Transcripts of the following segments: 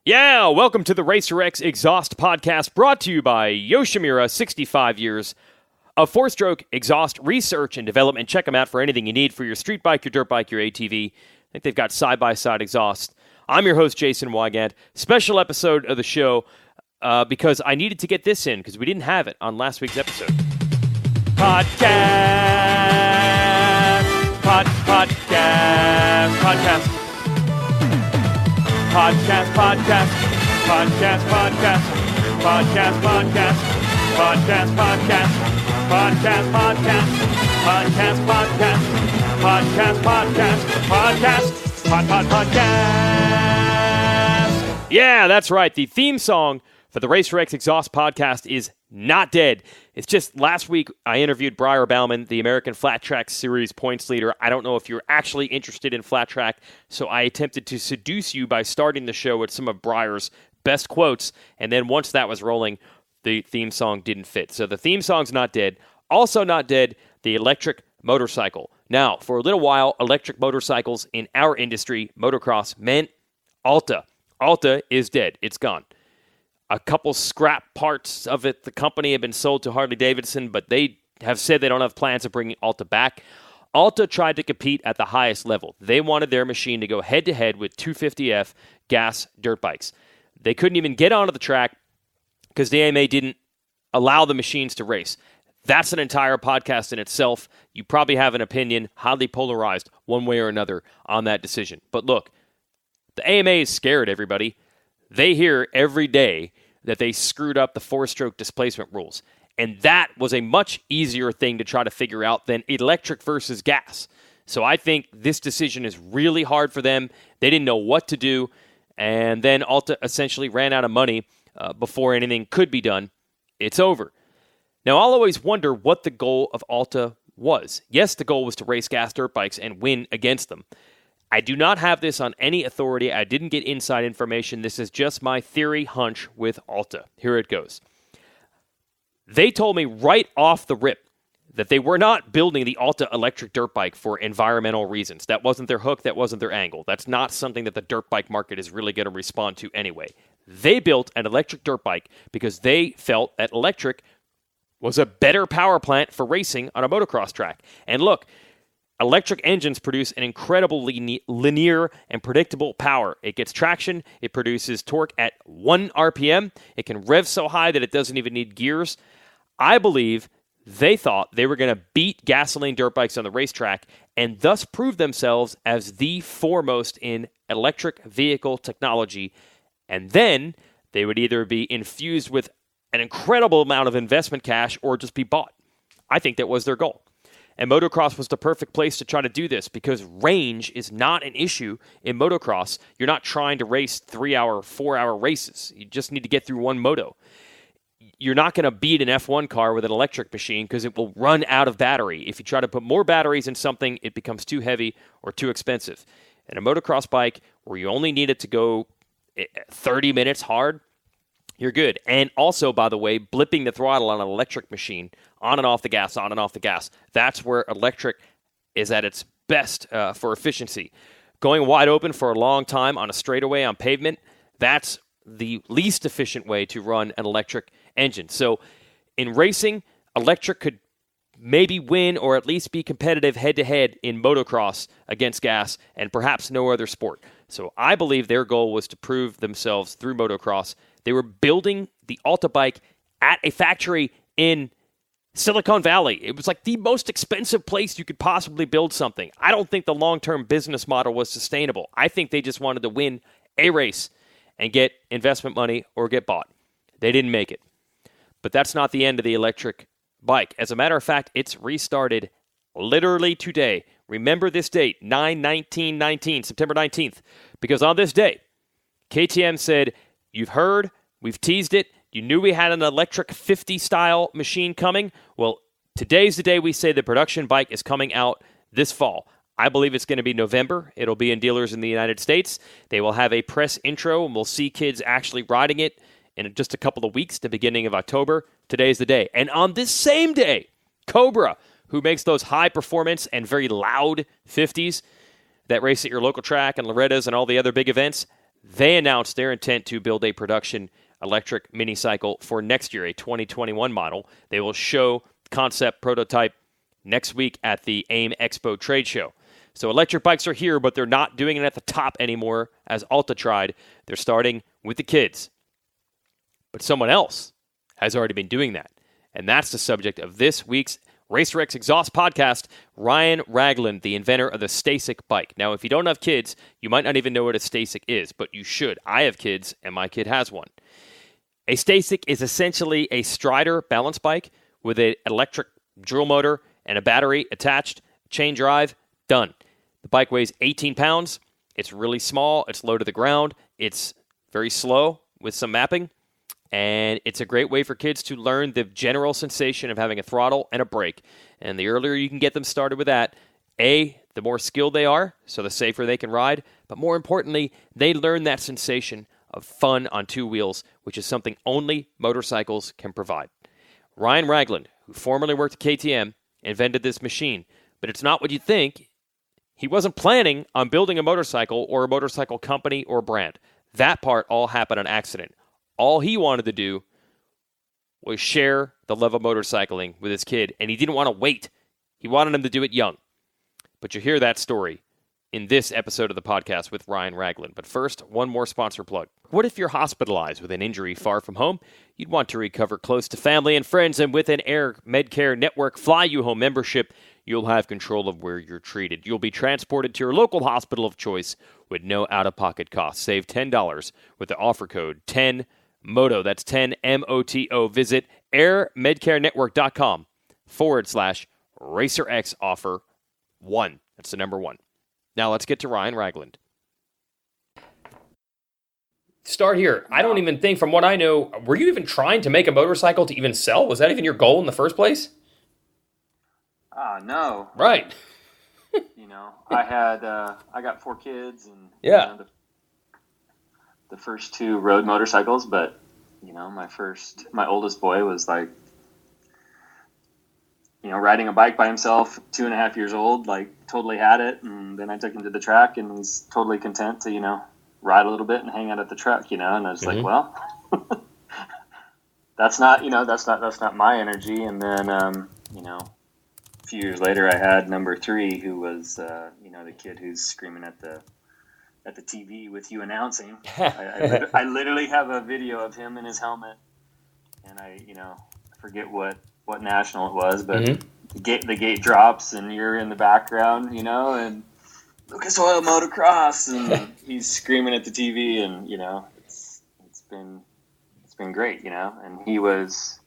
Yeah, welcome to the Racer X Exhaust Podcast, brought to you by Yoshimura, 65 years of four-stroke exhaust research and development. Check them out for anything you need for your street bike, your dirt bike, your ATV. I think they've got side-by-side exhaust. I'm your host, Jason Wygant. Special episode of the show because I needed to get this in because we didn't have it on last week's episode. Podcast. Yeah, that's right. The theme song for the Racer X Exhaust Podcast is not dead. It's just last week I interviewed Briar Bauman, the American Flat Track Series points leader. I don't know if you're actually interested in flat track, so I attempted to seduce you by starting the show with some of Briar's best quotes, and then once that was rolling, the theme song didn't fit. So the theme song's not dead. Also not dead, the electric motorcycle. Now, for a little while, electric motorcycles in our industry, motocross, meant Alta. Alta is dead. It's gone. A couple scrap parts of it, the company have been sold to Harley-Davidson, but they have said they don't have plans of bringing Alta back. Alta tried to compete at the highest level. They wanted their machine to go head-to-head with 250F gas dirt bikes. They couldn't even get onto the track because the AMA didn't allow the machines to race. That's an entire podcast in itself. You probably have an opinion, highly polarized, one way or another, on that decision. But look, the AMA is scared, everybody. They hear every day that they screwed up the four-stroke displacement rules. And that was a much easier thing to try to figure out than electric versus gas. So I think this decision is really hard for them. They didn't know what to do. And then Alta essentially ran out of money before anything could be done. It's over. Now, I'll always wonder what the goal of Alta was. Yes, the goal was to race gas dirt bikes and win against them. I do not have this on any authority. I didn't get inside information. This is just my theory hunch with Alta. Here it goes. They told me right off the rip that they were not building the Alta electric dirt bike for environmental reasons. That wasn't their hook. That wasn't their angle. That's not something that the dirt bike market is really going to respond to anyway. They built an electric dirt bike because they felt that electric was a better power plant for racing on a motocross track. And look, electric engines produce an incredibly linear and predictable power. It gets traction. It produces torque at 1 RPM. It can rev so high that it doesn't even need gears. I believe they thought they were going to beat gasoline dirt bikes on the racetrack and thus prove themselves as the foremost in electric vehicle technology. And then they would either be infused with an incredible amount of investment cash or just be bought. I think that was their goal. And motocross was the perfect place to try to do this because range is not an issue in motocross. You're not trying to race 3-hour, 4-hour races. You just need to get through one moto. You're not going to beat an F1 car with an electric machine because it will run out of battery. If you try to put more batteries in something, it becomes too heavy or too expensive. And a motocross bike where you only need it to go 30 minutes hard, you're good. And also, by the way, blipping the throttle on an electric machine, on and off the gas, on and off the gas. That's where electric is at its best for efficiency. Going wide open for a long time on a straightaway on pavement, that's the least efficient way to run an electric engine. So in racing, electric could maybe win or at least be competitive head-to-head in motocross against gas and perhaps no other sport. So I believe their goal was to prove themselves through motocross. They were building the Alta bike at a factory in Silicon Valley. It was like the most expensive place you could possibly build something. I don't think the long-term business model was sustainable. I think they just wanted to win a race and get investment money or get bought. They didn't make it. But that's not the end of the electric bike. As a matter of fact, it's restarted literally today. Remember this date, 9/19/19, September 19th, because on this day, KTM said, you've heard, we've teased it, you knew we had an electric 50-style machine coming. Well, today's the day we say the production bike is coming out this fall. I believe it's going to be November. It'll be in dealers in the United States. They will have a press intro, and we'll see kids actually riding it in just a couple of weeks, the beginning of October. Today's the day. And on this same day, Cobra, who makes those high-performance and very loud 50s that race at your local track and Loretta's and all the other big events, They announced their intent to build a production electric mini-cycle for next year, a 2021 model. They will show concept prototype next week at the AIM Expo trade show. So electric bikes are here, but they're not doing it at the top anymore as Alta tried. They're starting with the kids. But someone else has already been doing that. And that's the subject of this week's Racer X Exhaust podcast, Ryan Ragland, the inventor of the Stacyc bike. Now, if you don't have kids, you might not even know what a Stacyc is, but you should. I have kids, and my kid has one. A Stacyc is essentially a Strider balance bike with an electric drill motor and a battery attached, chain drive, done. The bike weighs 18 pounds. It's really small. It's low to the ground. It's very slow with some mapping. And it's a great way for kids to learn the general sensation of having a throttle and a brake. And the earlier you can get them started with that, the more skilled they are, so the safer they can ride. But more importantly, they learn that sensation of fun on two wheels, which is something only motorcycles can provide. Ryan Ragland, who formerly worked at KTM, invented this machine. But it's not what you think. He wasn't planning on building a motorcycle or a motorcycle company or brand. That part all happened on accident. All he wanted to do was share the love of motorcycling with his kid, and he didn't want to wait. He wanted him to do it young. But you'll hear that story in this episode of the podcast with Ryan Ragland. But first, one more sponsor plug. What if you're hospitalized with an injury far from home? You'd want to recover close to family and friends, and with an Air Medcare Network Fly You Home membership, you'll have control of where you're treated. You'll be transported to your local hospital of choice with no out-of-pocket costs. Save $10 with the offer code 10MOTO. That's 10MOTO. Visit airmedcarenetwork.com/RacerX offer 1. That's the number 1. Now let's get to Ryan Ragland. Start here. I don't even think, from what I know, were you even trying to make a motorcycle to even sell? Was that even your goal in the first place? No. Right. I got 4 kids, and yeah, the first 2 rode motorcycles, but my oldest boy was like, riding a bike by himself, 2.5 years old, like totally had it. And then I took him to the track, and he's totally content to, ride a little bit and hang out at the truck, and I was like, well, that's not my energy. And then, a few years later, I had number 3, who was, the kid who's screaming at the TV with you announcing. I literally have a video of him in his helmet, and I forget what national it was, but the gate drops, and you're in the background, and Lucas Oil Motocross, and he's screaming at the TV, and it's been great, and he was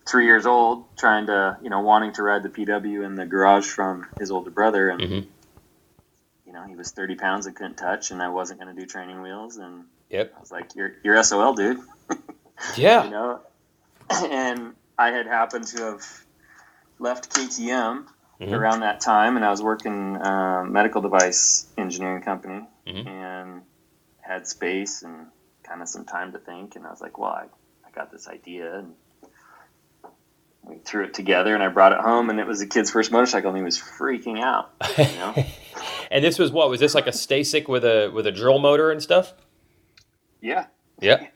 3 years old, trying to wanting to ride the PW in the garage from his older brother, and he was 30 pounds I couldn't touch, and I wasn't going to do training wheels, and I was like, you're SOL, dude. Yeah. And I had happened to have left KTM around that time, and I was working medical device engineering company, and had space and kind of some time to think, and I was like, well, I got this idea, and we threw it together, and I brought it home, and it was the kid's first motorcycle, and he was freaking out. And this was what? Was this like a Stacyc with a drill motor and stuff? Yeah. Yeah.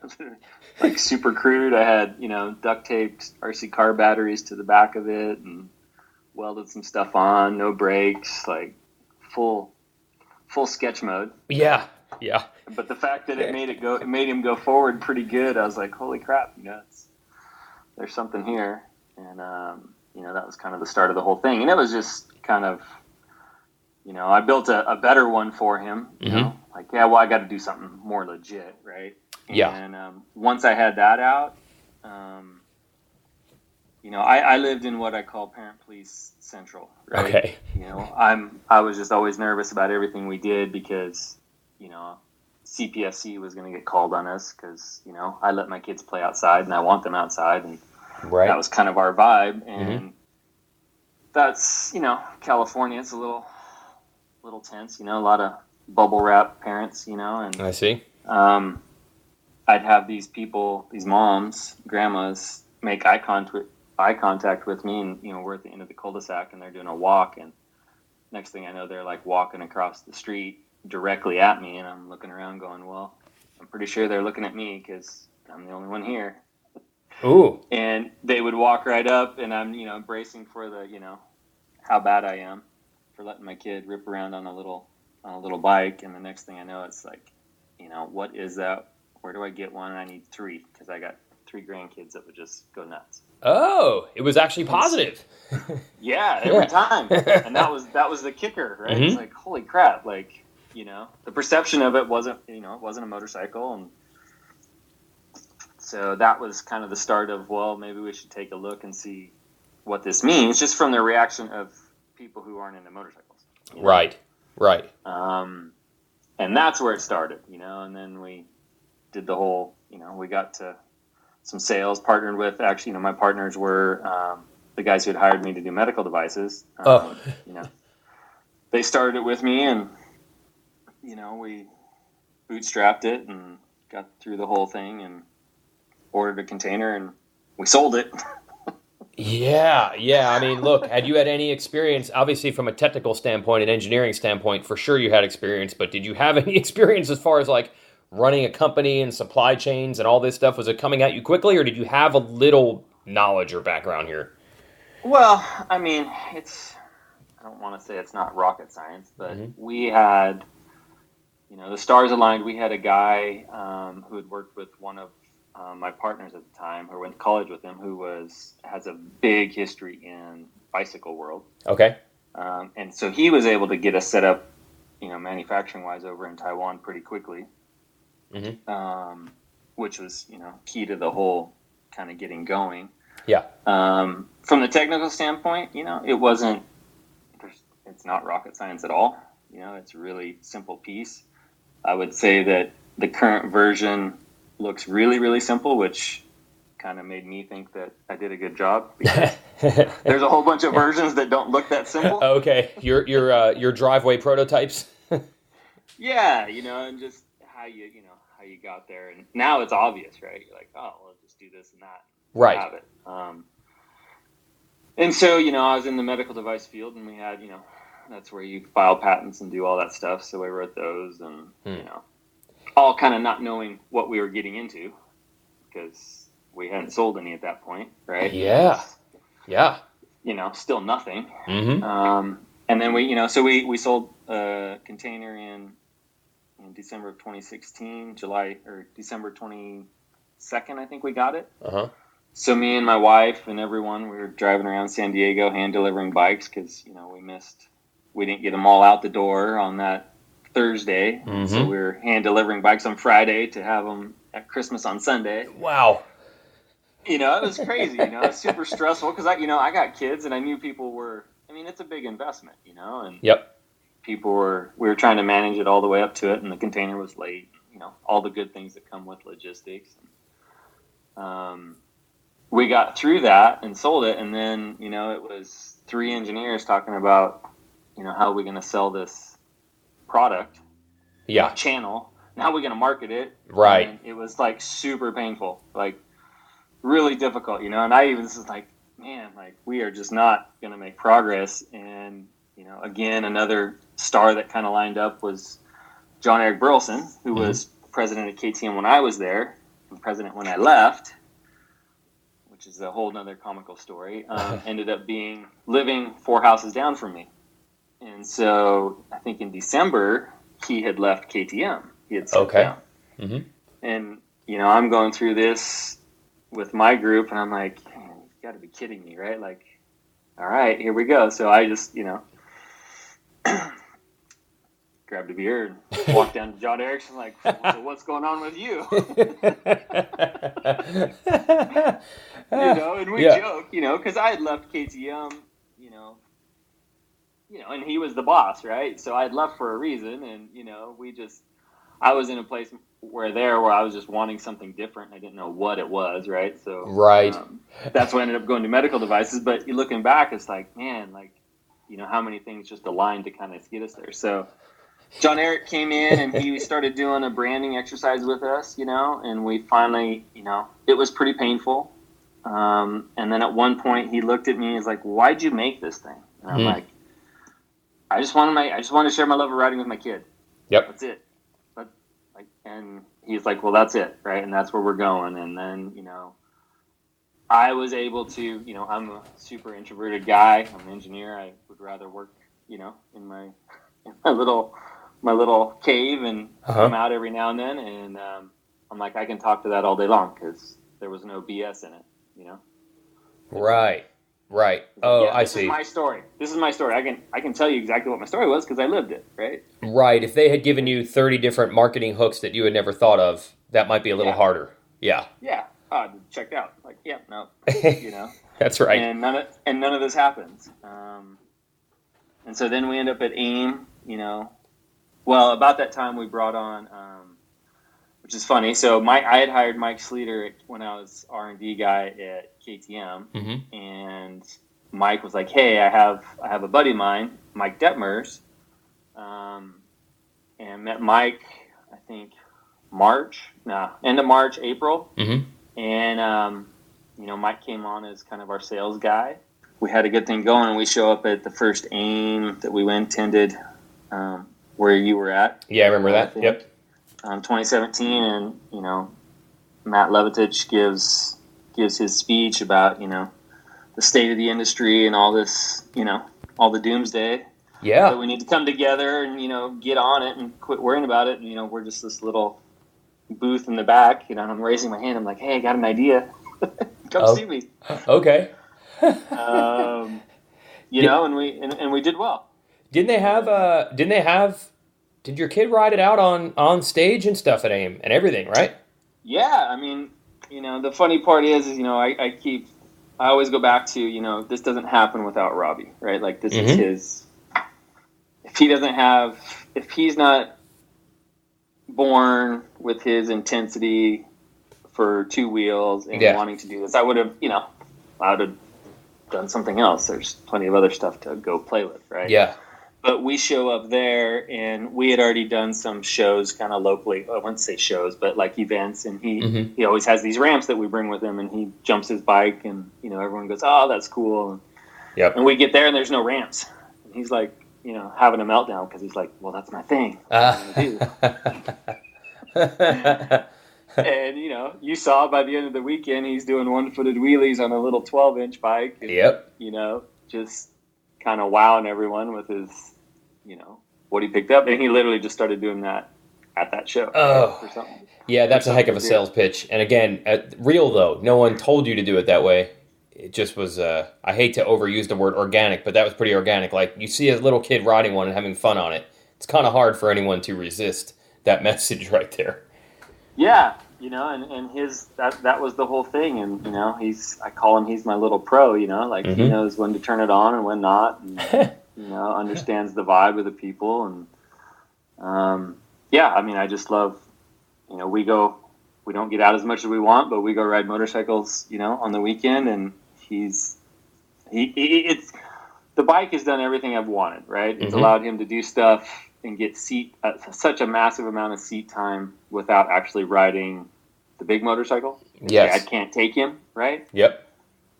Like super crude. I had, duct taped RC car batteries to the back of it and welded some stuff on, no brakes, like full sketch mode. Yeah. Yeah. But the fact that it made him go forward pretty good, I was like, holy crap, there's something here. And, that was kind of the start of the whole thing. And it was just kind of, I built a better one for him, like, I got to do something more legit, right? Yeah. And once I had that out, I lived in what I call Parent Police Central, right? Okay. I was just always nervous about everything we did because, CPSC was going to get called on us because, I let my kids play outside and I want them outside, and that was kind of our vibe. And that's, California, it's a little tense, a lot of bubble wrap parents, and I see. I'd have these people, these moms, grandmas, make eye contact with me, and we're at the end of the cul-de-sac, and they're doing a walk, and next thing I know, they're like walking across the street directly at me, and I'm looking around, going, "Well, I'm pretty sure they're looking at me because I'm the only one here. Ooh. And they would walk right up, and I'm, bracing for the, how bad I am for letting my kid rip around on a little bike. And the next thing I know, it's like, what is that? Where do I get one? And I need 3 because I got 3 grandkids that would just go nuts. Oh, it was actually positive. Yeah, every time. And that was the kicker, right? It's like, holy crap, like, the perception of it wasn't, it wasn't a motorcycle. And so that was kind of the start of, well, maybe we should take a look and see what this means, just from the reaction of people who aren't into motorcycles. Right. And that's where it started, and then we did the whole, we got to some sales, partnered with, actually, my partners were the guys who had hired me to do medical devices. They started it with me, and, we bootstrapped it and got through the whole thing and ordered a container, and we sold it. Yeah. I mean, look, had you had any experience, obviously from a technical standpoint and engineering standpoint, for sure you had experience, but did you have any experience as far as like running a company and supply chains and all this stuff? Was it coming at you quickly, or did you have a little knowledge or background here? Well, I mean, I don't want to say it's not rocket science, but we had, the stars aligned. We had a guy who had worked with one of my partners at the time, who went to college with him, who has a big history in bicycle world. Okay. And so he was able to get us set up, manufacturing wise over in Taiwan pretty quickly, which was, key to the whole kind of getting going. Yeah. From the technical standpoint, it's not rocket science at all. It's a really simple piece. I would say that the current version looks really, really simple, which kind of made me think that I did a good job, because there's a whole bunch of versions that don't look that simple. Okay. Your driveway prototypes. Yeah, and just how you got there. And now it's obvious, right? You're like, oh, well, just do this and that. Right. Have it. And so, I was in the medical device field, and we had, that's where you file patents and do all that stuff. So I wrote those, and, all kind of not knowing what we were getting into, because we hadn't sold any at that point, right? Yeah. Still nothing. Mm-hmm. And then we sold a container in December of 2016, December 22nd, I think we got it. Uh-huh. So me and my wife and everyone, we were driving around San Diego hand delivering bikes, because, we didn't get them all out the door on that Thursday. Mm-hmm. So we were hand delivering bikes on Friday to have them at Christmas on Sunday. Wow. It was crazy, it's super stressful, because I got kids, and I knew people were, it's a big investment, and Yep. we were trying to manage it all the way up to it, and the container was late, all the good things that come with logistics. We got through that and sold it, and then, it was 3 engineers talking about, how are we going to sell this product? Yeah. Channel. And how are we going to market it? Right. And it was like super painful, like really difficult, and I even was like, man, like we are just not going to make progress. And, again, another star that kind of lined up was John Eric Burleson, who was president of KTM when I was there and president when I left, which is a whole nother comical story. Ended up living 4 houses down from me. And so I think in December, he had left KTM. He had stepped down. Mm-hmm. And, I'm going through this with my group, and I'm like, man, you've got to be kidding me, right? Like, all right, here we go. So I just, grabbed a beer and walked down to John Eric's, and like, so what's going on with you? And we joke, because I had left KTM, and he was the boss, right? So I had left for a reason, and, I was in a place where I was just wanting something different. I didn't know what it was, right? So right. That's why I ended up going to medical devices. But looking back, it's like, man, like, how many things just aligned to kind of get us there. So John Eric came in, and he started doing a branding exercise with us, and we finally, it was pretty painful. And then at one point he looked at me and was like, why'd you make this thing? And I'm like, I just want to share my love of riding with my kid. Yep. That's it. And he's like, well, that's it, right? And that's where we're going. And then, I was able to, I'm a super introverted guy. I'm an engineer. I would rather work, in my little cave and come out every now and then. And I'm like, I can talk to that all day long because there was no BS in it, Right. Oh, yeah, I see. This is my story. I can tell you exactly what my story was because I lived it, right? Right. If they had given you 30 different marketing hooks that you had never thought of, that might be a little harder. Yeah. Yeah. Oh, checked out. Like, yeah, no, That's right. And none of this happens. And so then we end up at AIM, Well, about that time we brought on, which is funny. So I had hired Mike Sleater when I was R&D guy at KTM, and Mike was like, "Hey, I have a buddy of mine, Mike Detmers," and met Mike, I think end of March, April, and Mike came on as kind of our sales guy. We had a good thing going, and we show up at the first AIM that we attended, where you were at. Yeah, I remember that. Yep. 2017, and Matt Levitich gives his speech about the state of the industry and all this, all the doomsday. Yeah. So we need to come together and get on it and quit worrying about it. And we're just this little booth in the back. And I'm raising my hand. I'm like, hey, I got an idea. Come see me. Okay. And we did well. Did your kid ride it out on stage and stuff at AIM and everything, right? Yeah, I mean, the funny part is I always go back to, this doesn't happen without Robbie, right? Like this is his, if he's not born with his intensity for two wheels and wanting to do this, I would have done something else. There's plenty of other stuff to go play with, right? Yeah. But we show up there, and we had already done some shows kind of locally. I wouldn't say shows, but like events. And he always has these ramps that we bring with him, and he jumps his bike, and everyone goes, "Oh, that's cool." Yep. And we get there, and there's no ramps. And he's like, having a meltdown because he's like, "Well, that's my thing." And you saw by the end of the weekend, he's doing one-footed wheelies on a little 12-inch bike. And, yep. Just kind of wowing everyone with his, what he picked up. And he literally just started doing that at that show. Oh, or something. Yeah, that's a heck of a sales pitch. And again, real though, no one told you to do it that way. It just was, I hate to overuse the word organic, but that was pretty organic. Like you see a little kid riding one and having fun on it. It's kind of hard for anyone to resist that message right there. Yeah. And his, that was the whole thing. And, I call him, he's my little pro, he knows when to turn it on and when not, and, understands the vibe of the people. And, I just love, we don't get out as much as we want, but we go ride motorcycles, on the weekend, and the bike has done everything I've wanted, right? It's allowed him to do stuff and get such a massive amount of seat time without actually riding the big motorcycle. Yes. I can't take him, right? Yep.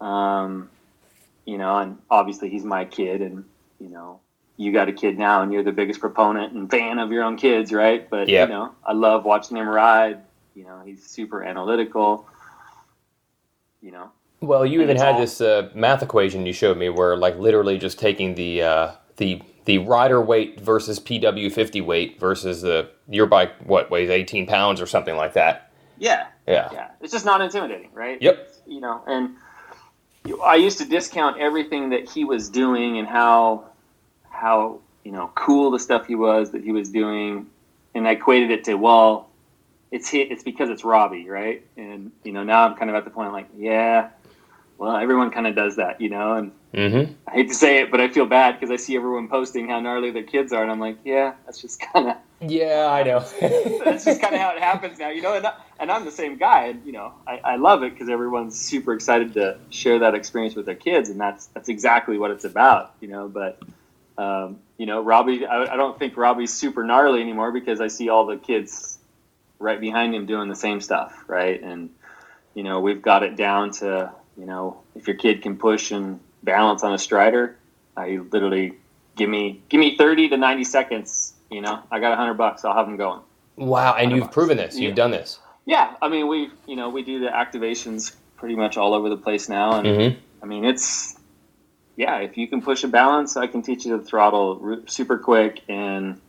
And obviously he's my kid, and, you got a kid now and you're the biggest proponent and fan of your own kids, right? But, I love watching him ride. He's super analytical, Well, you even had this math equation you showed me where, like, literally just taking the rider weight versus PW50 weight versus your bike, weighs 18 pounds or something like that. Yeah. It's just not intimidating, right? Yep. And I used to discount everything that he was doing and how cool the stuff he was doing, and I equated it to, well, it's because it's Robbie, right? And now I'm kind of at the point like, yeah, well, everyone kind of does that, and I hate to say it, but I feel bad because I see everyone posting how gnarly their kids are, and I'm like, yeah, that's just kind of... Yeah, I know. That's just kind of how it happens now, and I'm the same guy, and, I love it because everyone's super excited to share that experience with their kids, and that's exactly what it's about, but, Robbie, I don't think Robbie's super gnarly anymore because I see all the kids right behind him doing the same stuff, right? And, we've got it down to, if your kid can push and balance on a strider, I literally give me 30 to 90 seconds. I got $100. I'll have them going. Wow, and you've proven this. You've done this. Yeah, I mean, we do the activations pretty much all over the place now, and I mean, it's if you can push a balance, I can teach you to throttle super quick, and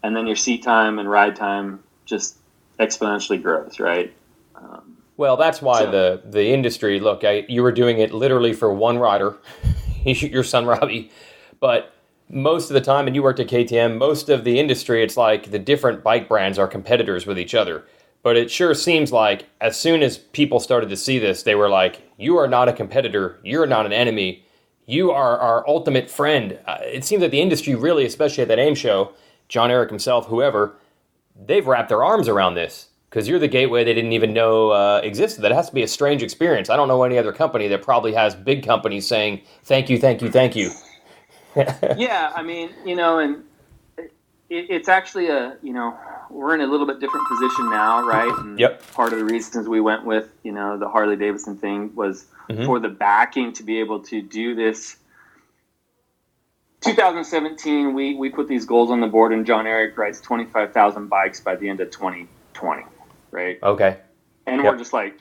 then your seat time and ride time just exponentially grows, right? Well, that's why the industry. Look, you were doing it literally for one rider, your son Robbie, but most of the time, and you worked at KTM, most of the industry, it's like the different bike brands are competitors with each other. But it sure seems like as soon as people started to see this, they were like, you are not a competitor. You're not an enemy. You are our ultimate friend. It seems that the industry really, especially at that AIM show, John Eric himself, whoever, they've wrapped their arms around this because you're the gateway they didn't even know existed. That has to be a strange experience. I don't know any other company that probably has big companies saying, thank you, thank you, thank you. Yeah, I mean, and it's actually we're in a little bit different position now, right? And part of the reasons we went with, the Harley-Davidson thing was for the backing to be able to do this. 2017, we put these goals on the board, and John Eric writes 25,000 bikes by the end of 2020, right? Okay. And we're just like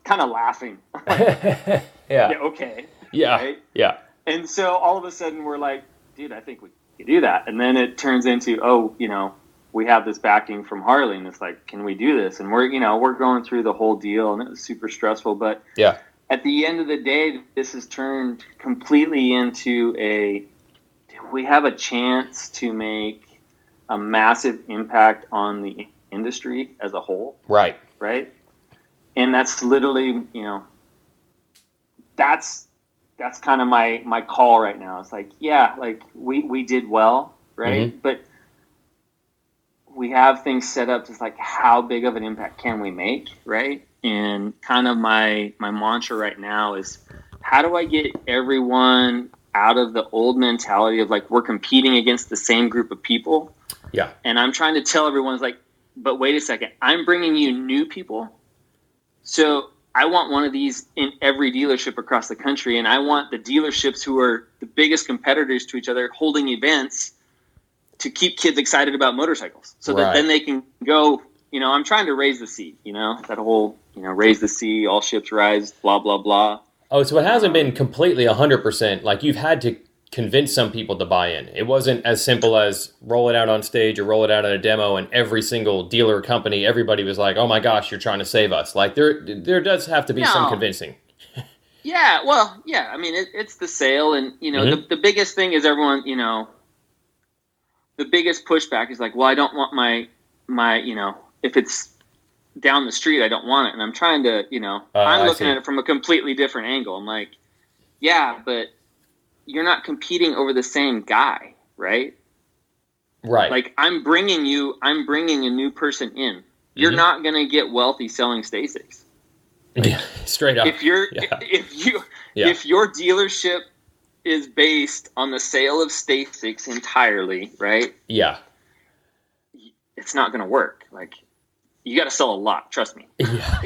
kind of laughing. Okay. Yeah. Right? Yeah. And so all of a sudden we're like, dude, I think we could do that. And then it turns into, we have this backing from Harley, and it's like, can we do this? And we're going through the whole deal, and it was super stressful. But at the end of the day, this has turned completely into we have a chance to make a massive impact on the industry as a whole. Right. Right. And that's literally, that's kind of my call right now. It's like, we did well, right? But we have things set up just like, how big of an impact can we make, right? And kind of my mantra right now is, how do I get everyone out of the old mentality of like, we're competing against the same group of people? Yeah. And I'm trying to tell everyone, like, but wait a second, I'm bringing you new people. So I want one of these in every dealership across the country, and I want the dealerships who are the biggest competitors to each other holding events to keep kids excited about motorcycles, so that then they can go, I'm trying to raise the sea, that whole, raise the sea, all ships rise, blah, blah, blah. Oh, so it hasn't been completely 100%. Like, you've had to convince some people to buy in. It wasn't as simple as roll it out on stage or roll it out at a demo, and every single dealer company, everybody was like, oh my gosh, you're trying to save us. Like, there does have to be some convincing. I mean, it's the sale, and the biggest thing is everyone, the biggest pushback is like, well, I don't want my if it's down the street, I don't want it. And I'm trying to, I'm looking at it from a completely different angle. I'm like, yeah, but you're not competing over the same guy, right? Right. Like, I'm bringing a new person in. You're not going to get wealthy selling Stacycs. Like, straight up. If your dealership is based on the sale of Stacycs entirely, right? Yeah. It's not going to work. Like, you got to sell a lot. Trust me. Yeah.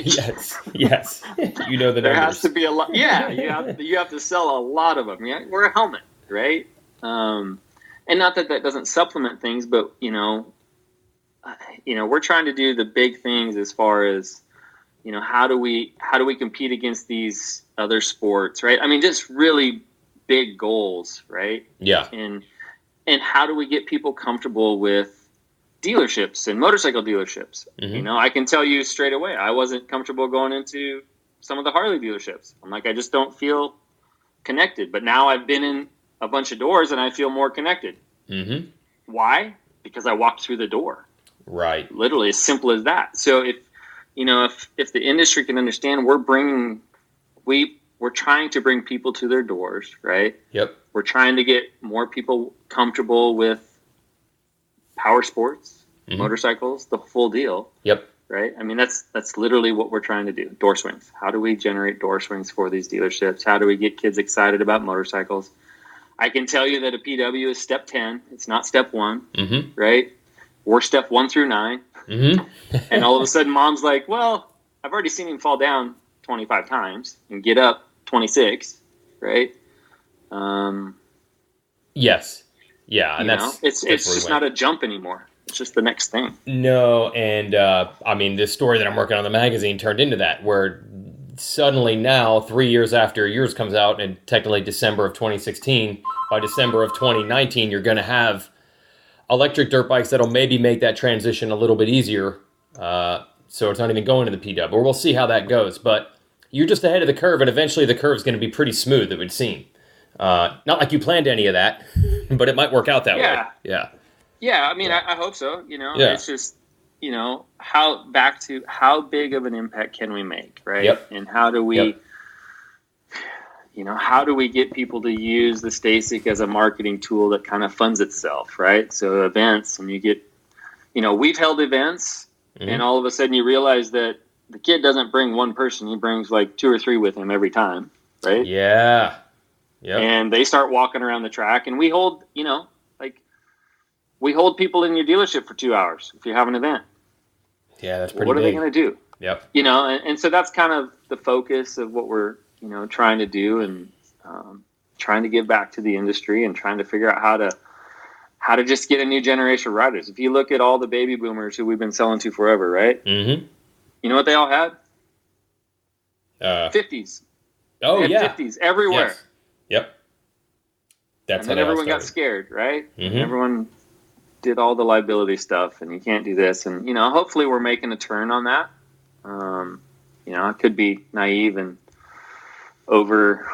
Yes. You know the numbers. There has to be a lot. Yeah. You have to sell a lot of them. Yeah. We're a helmet, right? And not that doesn't supplement things, but we're trying to do the big things as far as, how do we compete against these other sports, right? I mean, just really big goals, right? Yeah. And how do we get people comfortable with dealerships and motorcycle dealerships? I can tell you straight away, I wasn't comfortable going into some of the Harley dealerships. I'm like, I just don't feel connected. But now I've been in a bunch of doors and I feel more connected. Why? Because I walked through the door. Right. Literally as simple as that. So if the industry can understand, we're trying to bring people to their doors, right? Yep. We're trying to get more people comfortable with power sports, motorcycles, the full deal. Yep. Right? I mean, that's literally what we're trying to do. Door swings. How do we generate door swings for these dealerships? How do we get kids excited about motorcycles? I can tell you that a PW is step 10. It's not step 1, right? We're step 1 through 9. And all of a sudden, mom's like, well, I've already seen him fall down 25 times and get up 26, right? Yes. Yeah, and it's just not a jump anymore. It's just the next thing. No, and I mean, this story that I'm working on in the magazine turned into that, where suddenly now, 3 years after yours comes out, and technically December of 2016, by December of 2019, you're going to have electric dirt bikes that'll maybe make that transition a little bit easier. So it's not even going to the P-Dub, or we'll see how that goes. But you're just ahead of the curve, and eventually the curve's going to be pretty smooth, it would seem. Not like you planned any of that, but it might work out that way. Yeah. Yeah, I mean, I hope so. It's just, how big of an impact can we make, right? Yep. And how do we, how do we get people to use the Stacyc as a marketing tool that kind of funds itself, right? So events, and you get, we've held events, and all of a sudden you realize that the kid doesn't bring one person; he brings like 2 or 3 with him every time, right? Yeah. Yep. And they start walking around the track, and we hold, we hold people in your dealership for 2 hours if you have an event. Yeah, that's pretty What are big. they going to do? Yep. And so that's kind of the focus of what we're, trying to do, and trying to give back to the industry, and trying to figure out how to just get a new generation of riders. If you look at all the baby boomers who we've been selling to forever, right? Mm-hmm. You know what they all had? 50s. Oh, yeah. 50s everywhere. Yes. Yep. That's and then everyone got scared, right? Mm-hmm. And everyone did all the liability stuff, and you can't do this. And, hopefully we're making a turn on that. I could be naive and over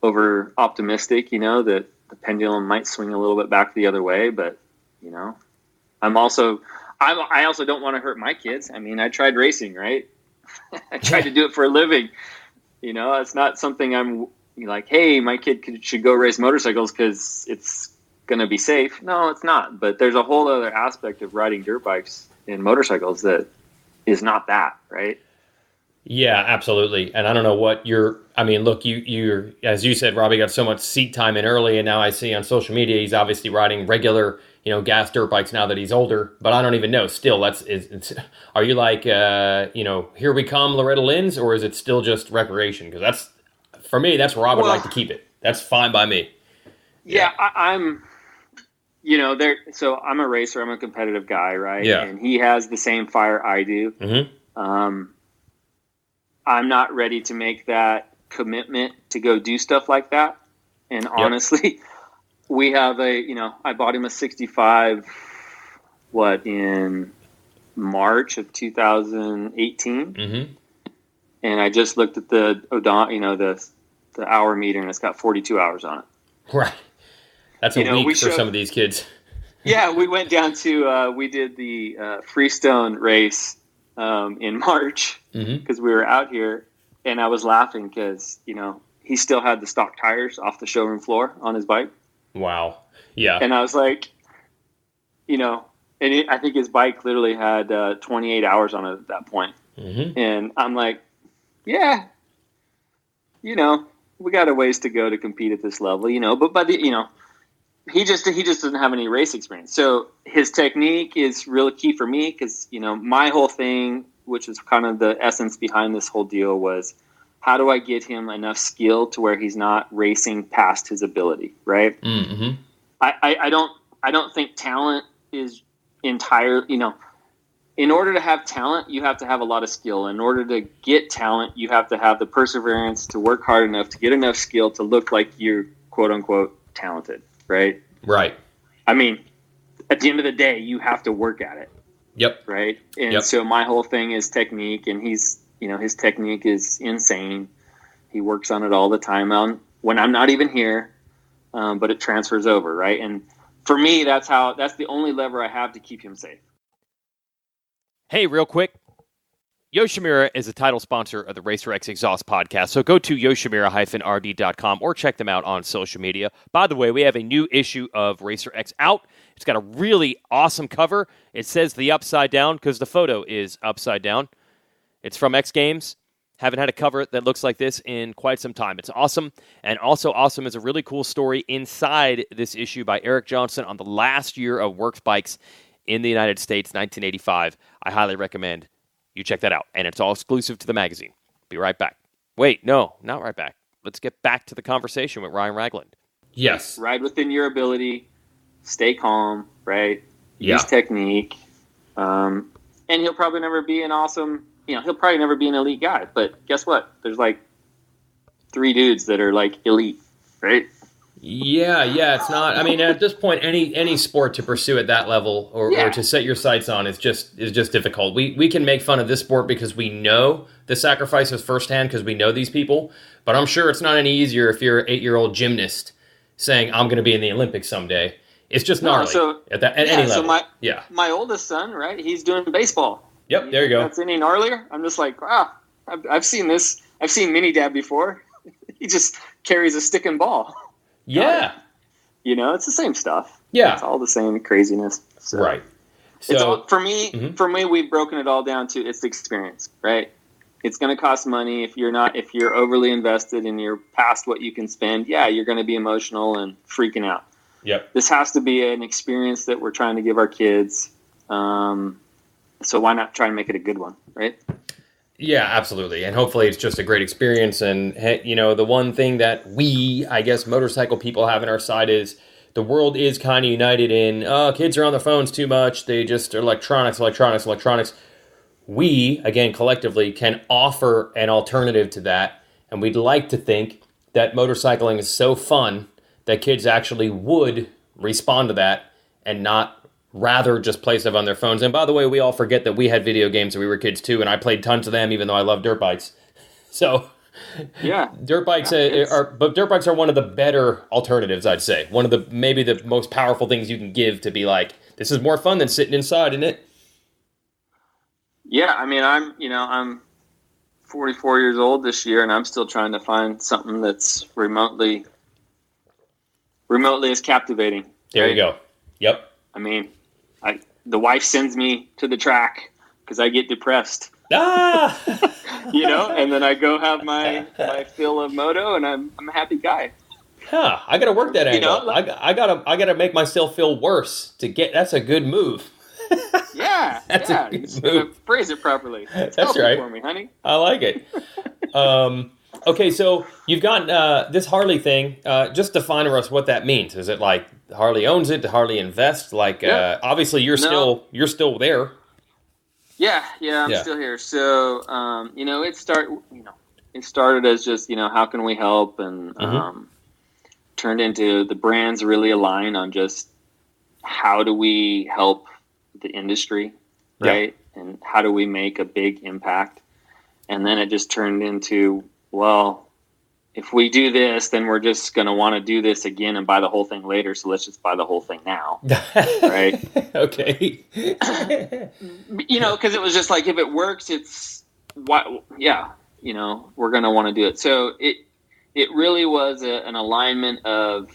optimistic, that the pendulum might swing a little bit back the other way. But, I also don't want to hurt my kids. I mean, I tried racing, right? I tried to do it for a living. It's not something I'm like, hey, my kid should go race motorcycles because it's going to be safe. No, it's not. But there's a whole other aspect of riding dirt bikes and motorcycles that is not that, right? Yeah, absolutely. And I don't know what you're as you said, Robbie got so much seat time in early, and now I see on social media he's obviously riding regular, gas dirt bikes now that he's older. But I don't even know. Still, are you like, here we come, Loretta Lynn's, or is it still just recreation? Because for me, that's where I would like to keep it. That's fine by me. Yeah, I'm. So I'm a racer. I'm a competitive guy, right? Yeah. And he has the same fire I do. Mm-hmm. I'm not ready to make that commitment to go do stuff like that. And honestly, we have I bought him a 65, in March of 2018. Mm-hmm. And I just looked at the hour meter, and it's got 42 hours on it. Right. That's a week for some of these kids. Yeah, we went down to we did the Freestone race in March because we were out here, and I was laughing because he still had the stock tires off the showroom floor on his bike. Wow. Yeah. And I was like, I think his bike literally had 28 hours on it at that point. Mm-hmm. And I'm like, yeah, we got a ways to go to compete at this level, but by the, he just doesn't have any race experience. So his technique is really key for me because, my whole thing, which is kind of the essence behind this whole deal, was how do I get him enough skill to where he's not racing past his ability, right? Mm-hmm. I don't think talent is entirely, in order to have talent, you have to have a lot of skill. In order to get talent, you have to have the perseverance to work hard enough to get enough skill to look like you're quote unquote talented, right? Right. I mean, at the end of the day, you have to work at it. Yep. Right. And so my whole thing is technique, and his technique is insane. He works on it all the time when I'm not even here, but it transfers over. Right. And for me, that's the only lever I have to keep him safe. Hey, real quick, Yoshimura is a title sponsor of the Racer X Exhaust podcast, so go to yoshimura-rd.com or check them out on social media. By the way, we have a new issue of Racer X out. It's got a really awesome cover. It says the upside down because the photo is upside down. It's from X Games. Haven't had a cover that looks like this in quite some time. It's awesome. And also awesome is a really cool story inside this issue by Eric Johnson on the last year of Works Bikes in the United States, 1985. I highly recommend you check that out. And it's all exclusive to the magazine. Be right back. Wait, no, not right back. Let's get back to the conversation with Ryan Ragland. Yes. Ride within your ability. Stay calm, right? use technique, and he'll probably never be an awesome. He'll probably never be an elite guy. But guess what? There's like 3 dudes that are like elite, right? Yeah, it's not. I mean, at this point, any sport to pursue at that level or to set your sights on is just difficult. We can make fun of this sport because we know the sacrifices firsthand because we know these people. But I'm sure it's not any easier if you're an 8-year-old gymnast saying I'm going to be in the Olympics someday. It's just gnarly at any level. So my oldest son, right? He's doing baseball. Yep, there you go. That's any gnarlier. I'm just like, wow. I've seen this. I've seen Mini Dad before. He just carries a stick and ball. Yeah. It's the same stuff. Yeah. It's all the same craziness. So right. So it's all, for me, we've broken it all down to it's the experience, right? It's going to cost money if you're overly invested and you're past what you can spend. Yeah, you're going to be emotional and freaking out. Yep. This has to be an experience that we're trying to give our kids. So why not try and make it a good one, right? Yeah, absolutely. And hopefully it's just a great experience. And, the one thing that we, I guess, motorcycle people have on our side is the world is kind of united in, kids are on their phones too much. They just electronics. We, again, collectively can offer an alternative to that. And we'd like to think that motorcycling is so fun that kids actually would respond to that and not rather just play stuff on their phones. And by the way, we all forget that we had video games when we were kids too, and I played tons of them even though I love dirt bikes. So yeah, dirt bikes are one of the better alternatives, I'd say. One of maybe the most powerful things you can give to be like, this is more fun than sitting inside, isn't it? Yeah, I mean, I'm 44 years old this year, and I'm still trying to find something that's remotely as captivating. There you go. Yep. I mean, the wife sends me to the track because I get depressed. And then I go have my fill of moto, and I'm a happy guy. I gotta work that angle. I gotta make myself feel worse to get. That's a good move. Yeah, that's a good move. Phrase it properly. It's that's right for me, honey. I like it. Okay, so you've got this Harley thing. Just define for us what that means. Is it like Harley owns it? Did Harley invest? Obviously you're still there. Yeah, I'm still here. So, it started as just, how can we help, and turned into the brands really align on just how do we help the industry, right? Yeah. And how do we make a big impact? And then it just turned into, well, if we do this, then we're just going to want to do this again and buy the whole thing later. So let's just buy the whole thing now. Right. Okay. Because it was just like, if it works, it's what, we're going to want to do it. So it really was an alignment of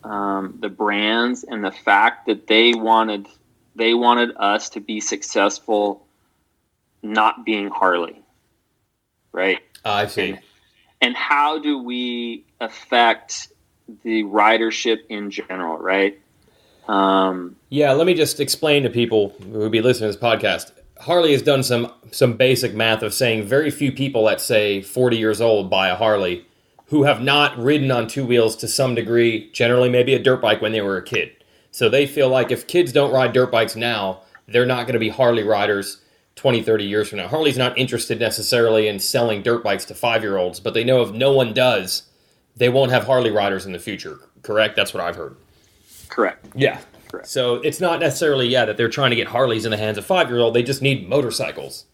the brands and the fact that they wanted us to be successful, not being Harley. Right. I see. And how do we affect the ridership in general, right? Let me just explain to people who would be listening to this podcast. Harley has done some basic math of saying very few people at, say, 40 years old buy a Harley who have not ridden on 2 wheels to some degree, generally maybe a dirt bike when they were a kid. So they feel like if kids don't ride dirt bikes now, they're not going to be Harley riders 20, 30 years from now. Harley's not interested necessarily in selling dirt bikes to 5-year-olds, but they know if no one does, they won't have Harley riders in the future. Correct? That's what I've heard. Correct. Yeah. Correct. So it's not necessarily, that they're trying to get Harleys in the hands of 5-year-olds. They just need motorcycles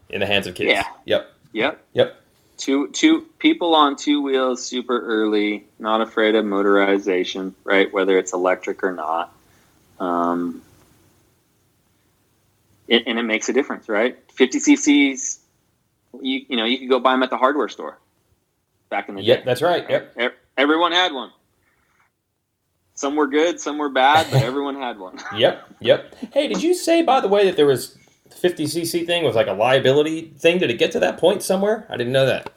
in the hands of kids. Yeah. Yep. Two people on 2 wheels super early, not afraid of motorization, right? Whether it's electric or not. And it makes a difference, right? 50 cc's, you could go buy them at the hardware store back in the day. Yep, that's right. Yep. Everyone had one. Some were good, some were bad, but everyone had one. Yep. Hey, did you say, by the way, that there was 50cc thing was like a liability thing? Did it get to that point somewhere? I didn't know that.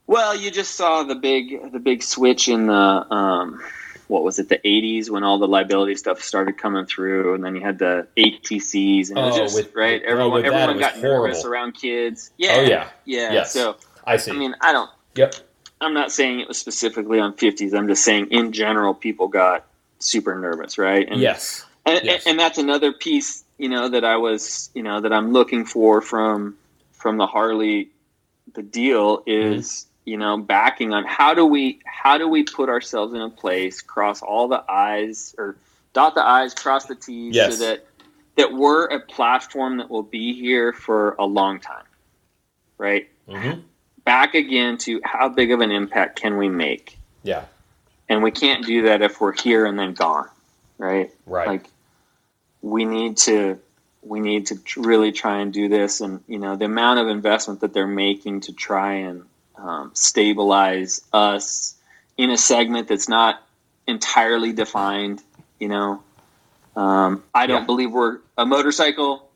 Well, you just saw the big switch in the the 80s when all the liability stuff started coming through, and then you had the ATCs, and it was just right. Everyone got nervous around kids. Yeah. Oh yeah. Yes. So I see. I mean, I don't. Yep. I'm not saying it was specifically on 50s. I'm just saying in general, people got super nervous, right? And, yes. And that's another piece, that I was, that I'm looking for from the Harley. The deal is, backing on how do we put ourselves in a place, cross all the I's or dot the I's, cross the T's, so that we're a platform that will be here for a long time, right? Mm-hmm. Back again to how big of an impact can we make? Yeah. And we can't do that if we're here and then gone, right? Right. Like we need to really try and do this. And, the amount of investment that they're making to try and stabilize us in a segment that's not entirely defined, I don't believe we're a motorcycle,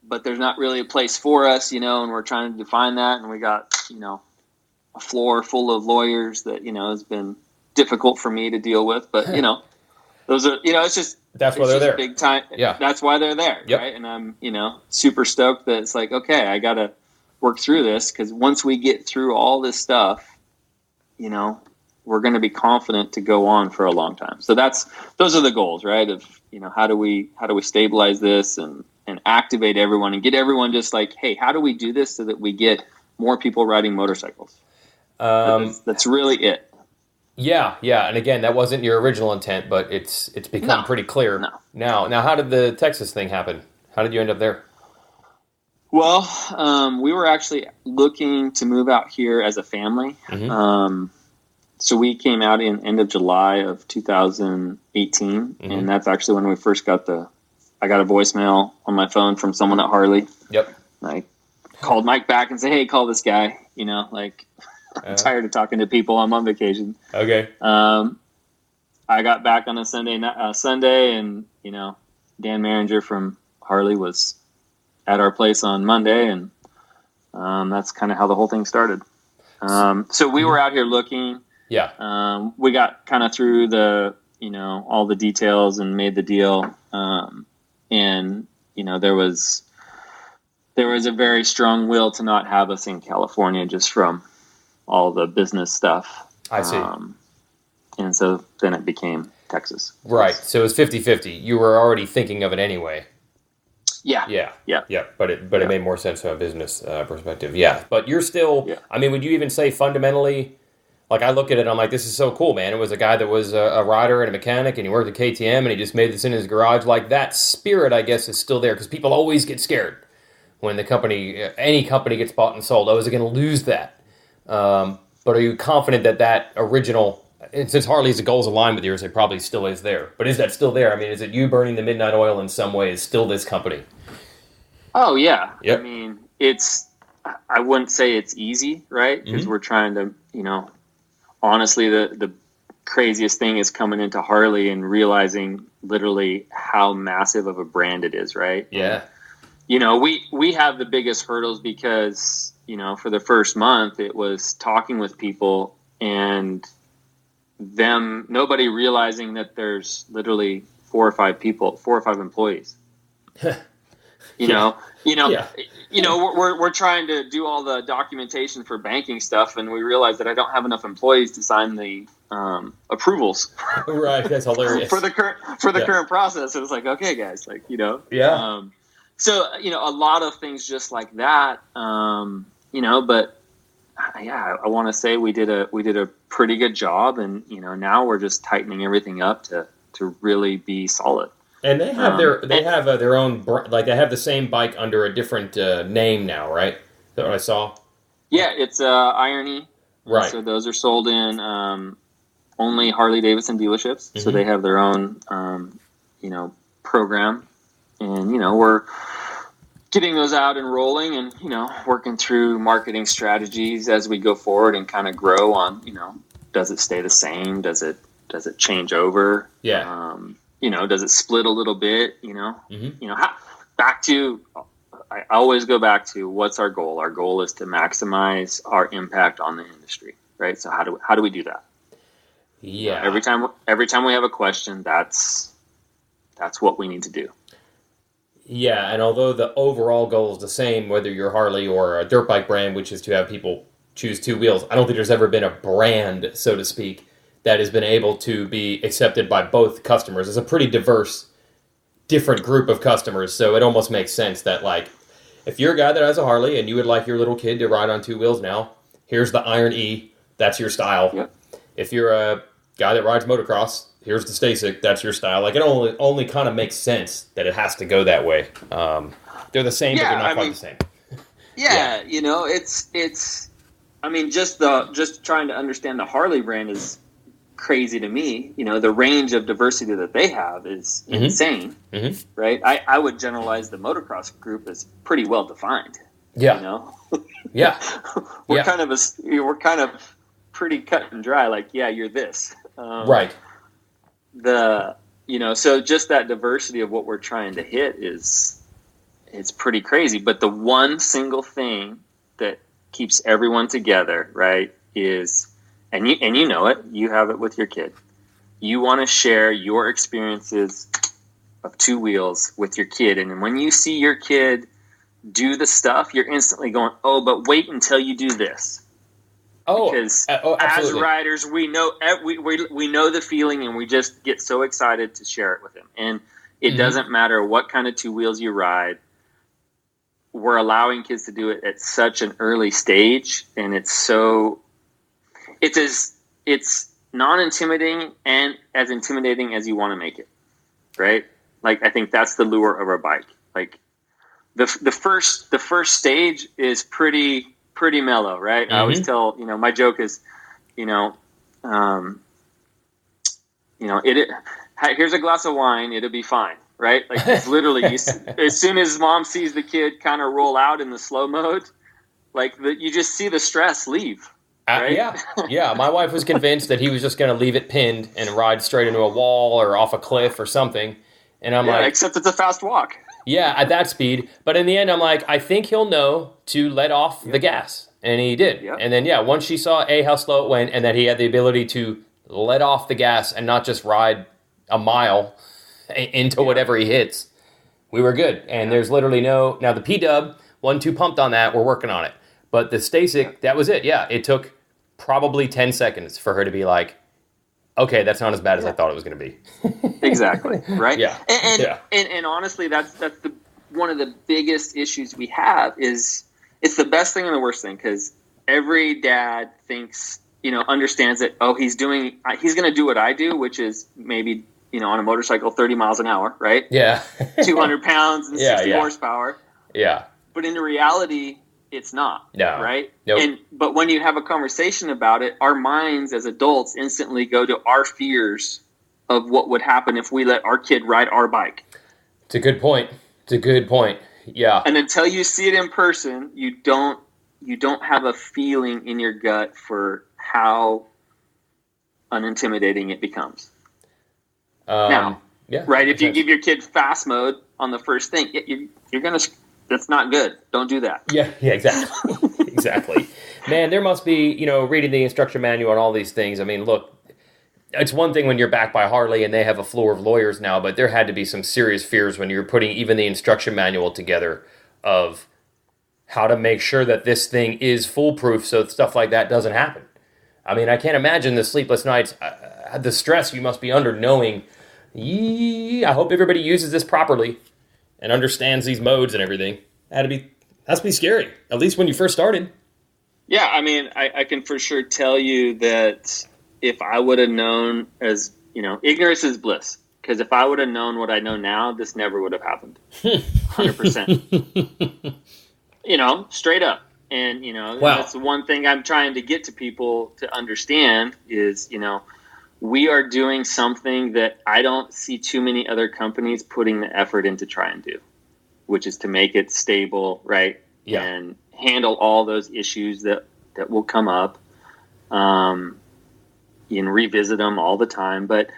but there's not really a place for us, and we're trying to define that. And we got, a floor full of lawyers that, has been difficult for me to deal with, but, those are, it's just, that's why they're there. Big time. Yeah. That's why they're there. Yep. Right. And I'm, super stoked that it's like, okay, I got to work through this. 'Cause once we get through all this stuff, we're going to be confident to go on for a long time. So those are the goals, right? Of, how do we stabilize this and activate everyone and get everyone just like, hey, how do we do this so that we get more people riding motorcycles? That's really it. Yeah, and again, that wasn't your original intent, but it's become pretty clear now. Now, how did the Texas thing happen? How did you end up there? Well, we were actually looking to move out here as a family. Mm-hmm. So we came out in end of July of 2018, mm-hmm. and that's actually when we first I got a voicemail on my phone from someone at Harley. Yep. I called Mike back and said, hey, call this guy, I'm tired of talking to people. I'm on vacation. Okay. I got back on a Sunday, and Dan Maringer from Harley was at our place on Monday, and that's kind of how the whole thing started. So we were out here looking. Yeah. We got kind of through the all the details and made the deal, and there was a very strong will to not have us in California just from all the business stuff. I see. And so then it became Texas. Right. So it was 50-50. You were already thinking of it anyway. Yeah. But it made more sense from a business perspective. Yeah. But you're still, I mean, would you even say fundamentally, like I look at it, I'm like, this is so cool, man. It was a guy that was a rider and a mechanic, and he worked at KTM, and he just made this in his garage. Like that spirit, I guess, is still there, because people always get scared when any company gets bought and sold. Oh, is it going to lose that? But are you confident that original, and since Harley's goals align with yours, it probably still is there. But is that still there? I mean, is it you burning the midnight oil in some way is still this company? Oh, yeah. Yep. I mean, I wouldn't say it's easy, right? Because we're trying to, honestly, the craziest thing is coming into Harley and realizing literally how massive of a brand it is, right? Yeah. We have the biggest hurdles because, for the first month, it was talking with people and nobody realizing that there's literally 4 or 5 employees. We're trying to do all the documentation for banking stuff, and we realize that I don't have enough employees to sign the approvals. Right, that's hilarious. for the current process. It was like, okay, guys, Yeah. So, a lot of things just like that, but I want to say we did a pretty good job, and, now we're just tightening everything up to really be solid. And they have their own, like they have the same bike under a different name now, right? Is that what I saw? Yeah, it's Irony. Right. So those are sold in only Harley-Davidson dealerships. Mm-hmm. So they have their own, program. And, we're getting those out and rolling and, working through marketing strategies as we go forward and kind of grow on, does it stay the same? Does it change over? Yeah. Does it split a little bit? Mm-hmm. I always go back to what's our goal? Our goal is to maximize our impact on the industry, right? So how do we do that? Yeah. Every time we have a question, that's what we need to do. Yeah, and although the overall goal is the same, whether you're Harley or a dirt bike brand, which is to have people choose 2 wheels, I don't think there's ever been a brand, so to speak, that has been able to be accepted by both customers. It's a pretty diverse different group of customers. So it almost makes sense that, like, if you're a guy that has a Harley and you would like your little kid to ride on two wheels now, here's the Iron E. That's your style. Yep. If you're a guy that rides motocross, here's the Stacyc. That's your style. Like, it only kind of makes sense that it has to go that way. They're the same, but they're not quite the same. Yeah, you know, it's. I mean, just trying to understand the Harley brand is crazy to me. You know, the range of diversity that they have is insane, right? I would generalize the motocross group as pretty well defined. Yeah, you know, we're kind of pretty cut and dry. Like, yeah, you're this, right? So just that diversity of what we're trying to hit it's pretty crazy. But the one single thing that keeps everyone together, right, is, and you know it, you have it with your kid. You want to share your experiences of two wheels with your kid. And when you see your kid do the stuff, you're instantly going, oh, but wait until you do this. Oh, because absolutely. As riders, we know we know the feeling, and we just get so excited to share it with them. And it doesn't matter what kind of two wheels you ride. We're allowing kids to do it at such an early stage, and it's non-intimidating and as intimidating as you want to make it, right? Like, I think that's the lure of our bike. Like, the first stage is pretty mellow, right? I always tell, my joke is, here's a glass of wine, it'll be fine. Right? Like, it's literally, as soon as mom sees the kid kind of roll out in the slow mode, like, you just see the stress leave. Right? Yeah. My wife was convinced that he was just going to leave it pinned and ride straight into a wall or off a cliff or something. And I'm like, except it's a fast walk. Yeah, at that speed. But in the end, I'm like, I think he'll know to let off the gas. And he did. Yep. And then, once she saw how slow it went, and that he had the ability to let off the gas and not just ride a mile into whatever he hits, we were good. And there's literally now the P-Dub wasn't too pumped on that. We're working on it. But the Stacyc, that was it. Yeah, it took probably 10 seconds for her to be like, okay, that's not as bad as I thought it was going to be. Exactly. Right. Yeah. And honestly, that's one of the biggest issues we have is it's the best thing and the worst thing, because every dad thinks, understands that, he's going to do what I do, which is maybe, on a motorcycle, 30 miles an hour, right? Yeah. 200 pounds and 60 horsepower. Yeah. But in reality, it's not. No. Right? Nope. But when you have a conversation about it, our minds as adults instantly go to our fears of what would happen if we let our kid ride our bike. It's a good point. Yeah. And until you see it in person, you don't have a feeling in your gut for how unintimidating it becomes. Right? If you give your kid fast mode on the first thing, you're gonna. That's not good. Don't do that. Yeah, exactly. Exactly. Man, there must be, reading the instruction manual and all these things. I mean, look, it's one thing when you're backed by Harley and they have a floor of lawyers now, but there had to be some serious fears when you're putting even the instruction manual together of how to make sure that this thing is foolproof so stuff like that doesn't happen. I mean, I can't imagine the sleepless nights, the stress you must be under knowing, I hope everybody uses this properly and understands these modes and everything. Has to be scary, at least when you first started. Yeah, I mean, I can for sure tell you that if I would have known, as ignorance is bliss. Because if I would have known what I know now, this never would have happened. 100%. Straight up. And, that's the one thing I'm trying to get to people to understand is, we are doing something that I don't see too many other companies putting the effort into try and do, which is to make it stable, right? Yeah. And handle all those issues that will come up, and revisit them all the time. But,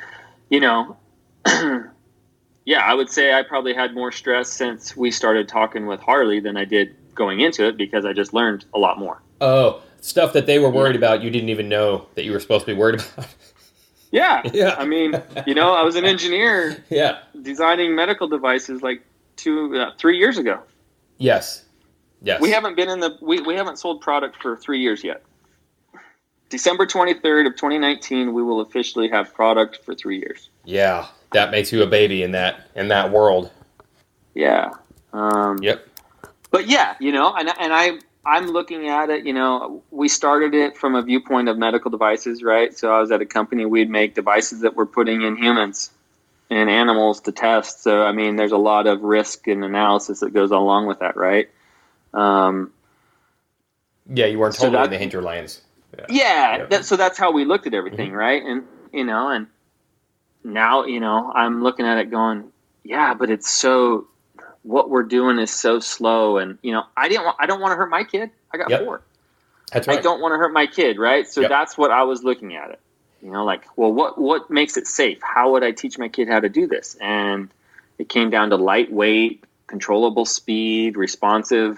I would say I probably had more stress since we started talking with Harley than I did going into it, because I just learned a lot more. Oh, stuff that they were worried about, you didn't even know that you were supposed to be worried about. Yeah. I mean, I was an engineer designing medical devices like 3 years ago. Yes. We haven't been we haven't sold product for 3 years yet. December 23rd of 2019, we will officially have product for 3 years. Yeah. that makes you a baby in that world. Yeah. Yep. But yeah, I'm looking at it, we started it from a viewpoint of medical devices, right? So I was at a company, we'd make devices that we're putting in humans and animals to test. So, I mean, there's a lot of risk and analysis that goes along with that, right? Yeah, you weren't totally in the hinterlands. So that's how we looked at everything, right? And, and now, I'm looking at it going, yeah, but it's so... what we're doing is so slow, and I don't want to hurt my kid. I got 4. That's right. I don't want to hurt my kid, right? So that's what I was looking at it. Well, what makes it safe? How would I teach my kid how to do this? And it came down to lightweight, controllable speed, responsive,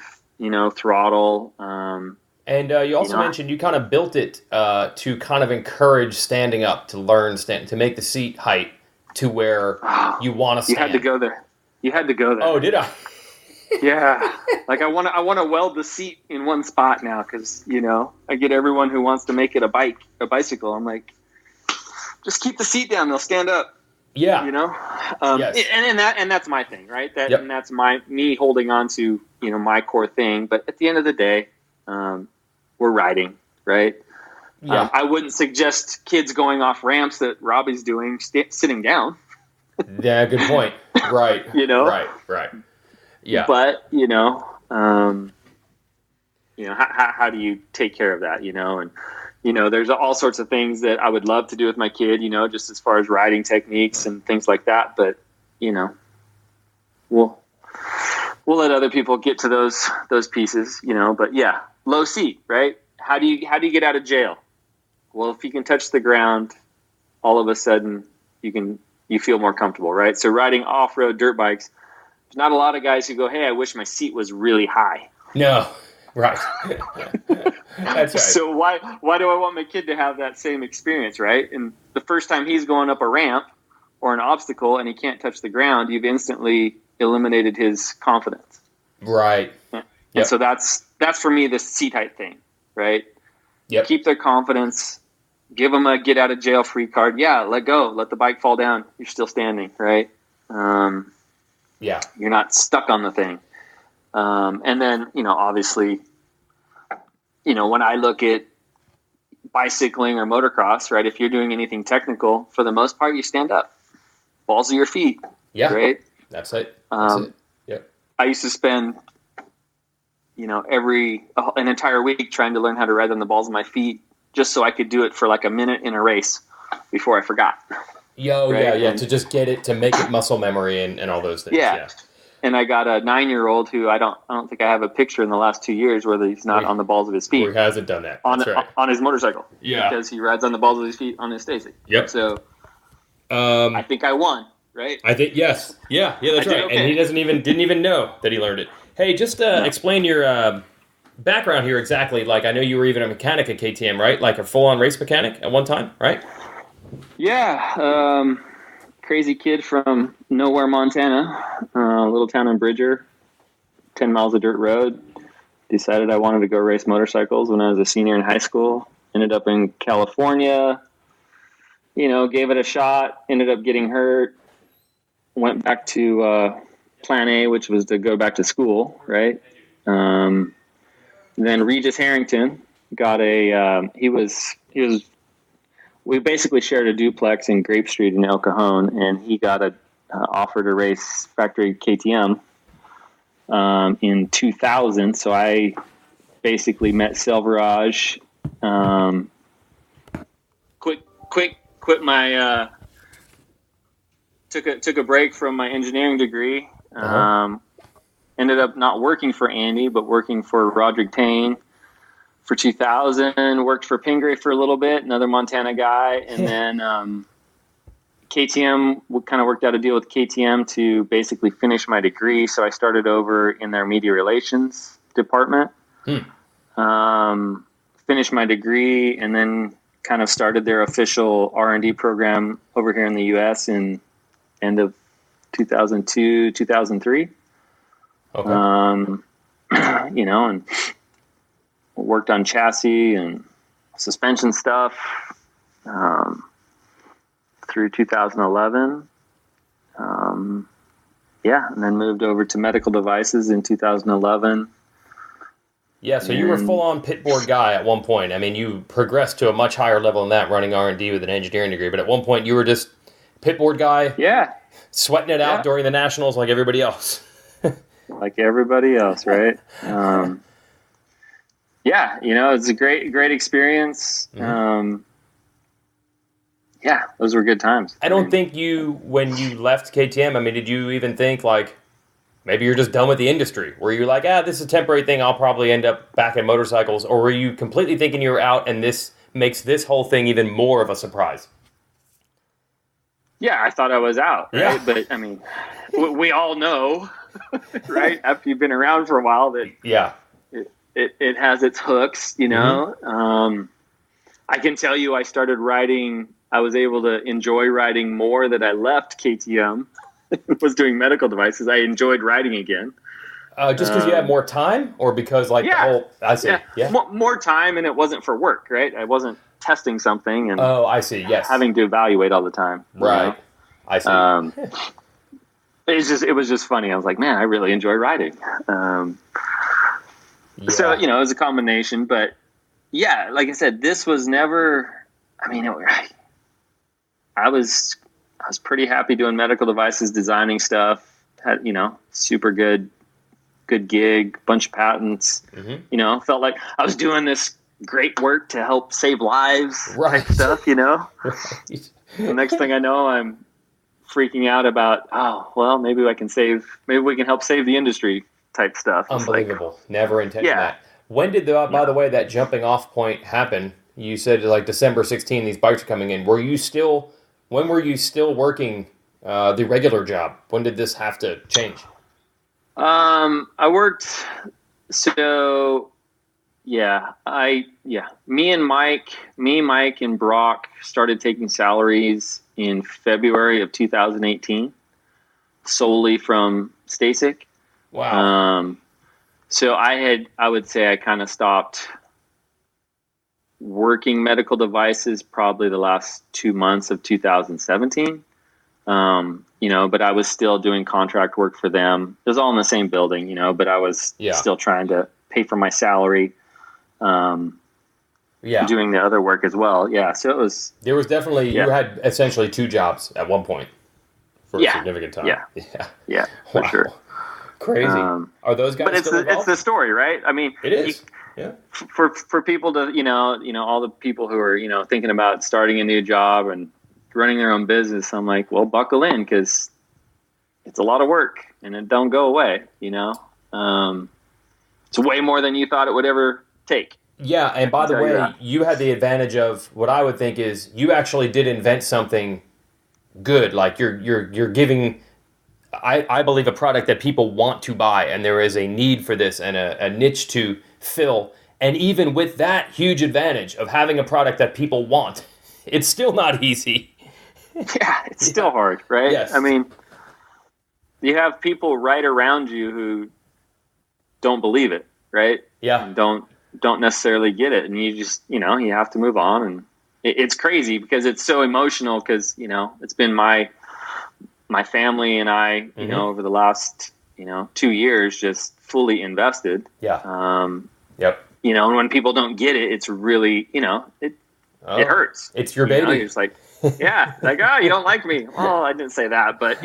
throttle. And you also mentioned you kind of built it to kind of encourage standing up, to learn to make the seat height to where you want to stand. You had to go there. You had to go there. Oh, did I? Yeah. Like I want to weld the seat in one spot now because, I get everyone who wants to make it a bicycle. I'm like, just keep the seat down. They'll stand up. Yeah. Yes. And that's my thing, right? And that's me holding on to, my core thing. But at the end of the day, we're riding, right? Yeah. I wouldn't suggest kids going off ramps that Robbie's doing sitting down. Yeah, good point. Right. Right. Yeah. But, how do you take care of that, And, there's all sorts of things that I would love to do with my kid, just as far as riding techniques and things like that. But, we'll let other people get to those pieces, But yeah, low seat, right? How do you get out of jail? Well, if you can touch the ground, all of a sudden you feel more comfortable, right? So riding off-road dirt bikes, there's not a lot of guys who go, hey, I wish my seat was really high. No, right. That's right. So why do I want my kid to have that same experience, right? And the first time he's going up a ramp or an obstacle and he can't touch the ground, you've instantly eliminated his confidence. Right. And so that's for me the seat height thing, right? Yep. Keep their confidence. Give them a get out of jail free card. Yeah, let go. Let the bike fall down. You're still standing, right? Yeah. You're not stuck on the thing. And then, obviously, when I look at bicycling or motocross, right, if you're doing anything technical, for the most part, you stand up. Balls of your feet. Yeah. Right? That's it. Yep. I used to spend, an entire week trying to learn how to ride on the balls of my feet, just so I could do it for like a minute in a race before I forgot. Right? Yeah. To just get it, to make it muscle memory and all those things. Yeah. And I got a 9-year-old who I don't think I have a picture in the last 2 years where he's not on the balls of his feet. Who hasn't done that? On his motorcycle. Yeah. Because he rides on the balls of his feet on his Stacyc. Yep. So I think I won, right? I think yes. Yeah, that's right. Okay. And he didn't even know that he learned it. Hey, just explain your background here exactly. Like, I know you were even a mechanic at KTM, right? Like a full-on race mechanic at one time, right? Yeah. Crazy kid from nowhere, Montana, a little town in Bridger, 10 miles of dirt road. Decided I wanted to go race motorcycles when I was a senior in high school. Ended up in California, gave it a shot, ended up getting hurt. Went back to plan A, which was to go back to school, right? Then Regis Harrington got we basically shared a duplex in Grape Street in El Cajon, and he got a offer to race factory KTM in 2000. So I basically met Silverage, quit my took a break from my engineering degree. Ended up not working for Andy, but working for Roderick Tane for 2000. Worked for Pingree for a little bit, another Montana guy. And then KTM, kind of worked out a deal with KTM to basically finish my degree. So I started over in their media relations department. Finished my degree and then kind of started their official R&D program over here in the U.S. in end of 2002, 2003. Okay. And worked on chassis and suspension stuff through 2011. And then moved over to medical devices in 2011. Yeah, so you were full-on pitboard guy at one point. I mean, you progressed to a much higher level than that, running R&D with an engineering degree. But at one point, you were just pitboard guy. Yeah. Sweating it out during the nationals like everybody else. Like everybody else, right? It's a great experience. Mm-hmm. Those were good times. I don't think when you left KTM, I mean, did you even think, like, maybe you're just done with the industry? Were you like, this is a temporary thing, I'll probably end up back in motorcycles? Or were you completely thinking you were out and this makes this whole thing even more of a surprise? Yeah, I thought I was out, right? Yeah. But, I mean, we all know, right, after you've been around for a while that it has its hooks, you know? Mm-hmm. I can tell you I started riding, I was able to enjoy riding more that I left KTM, was doing medical devices. I enjoyed riding again. Just because you had more time, or because the whole, I see. Yeah. More time, and it wasn't for work, right? I wasn't testing something and I see. Yes. having to evaluate all the time. Right. I see. It was just funny. I was like, man, I really enjoy riding. So, it was a combination, but yeah, like I said, this was never, I mean, I was pretty happy doing medical devices, designing stuff, had, super good gig, bunch of patents, felt like I was doing this great work to help save lives, right? Stuff, Right. The next thing I know, I'm freaking out about, maybe we can help save the industry type stuff. Unbelievable. Never intended that. When did by the way, that jumping off point happen? You said like December 16, these bikes are coming in. When were you still working the regular job? When did this have to change? I worked, Mike and Brock started taking salaries in February of 2018, solely from Stacyc. Wow. So I would say I kind of stopped working medical devices probably the last 2 months of 2017. But I was still doing contract work for them. It was all in the same building, but I was still trying to pay for my salary. Doing the other work as well. Yeah. So there was definitely, you had essentially 2 jobs at one point for a significant time. Yeah. For sure. Crazy. Are those guys but still involved? It's the story, right? I mean, it is. For people to, all the people who are, thinking about starting a new job and running their own business, I'm like, well, buckle in, because it's a lot of work and it don't go away, It's way more than you thought it would ever take. Yeah, and by the way, you had the advantage of what I would think is you actually did invent something good. Like you're giving, I believe, a product that people want to buy, and there is a need for this and a niche to fill. And even with that huge advantage of having a product that people want, it's still not easy. Yeah, it's still hard, right? Yes. I mean, you have people right around you who don't believe it, right? Yeah. And don't necessarily get it, and you just, you have to move on. And it's crazy because it's so emotional, because it's been my family and I, over the last 2 years, just fully invested. Yeah. Yep. And when people don't get it, it's really, it hurts. It's your baby. You're just like, you don't like me. Oh, I didn't say that, but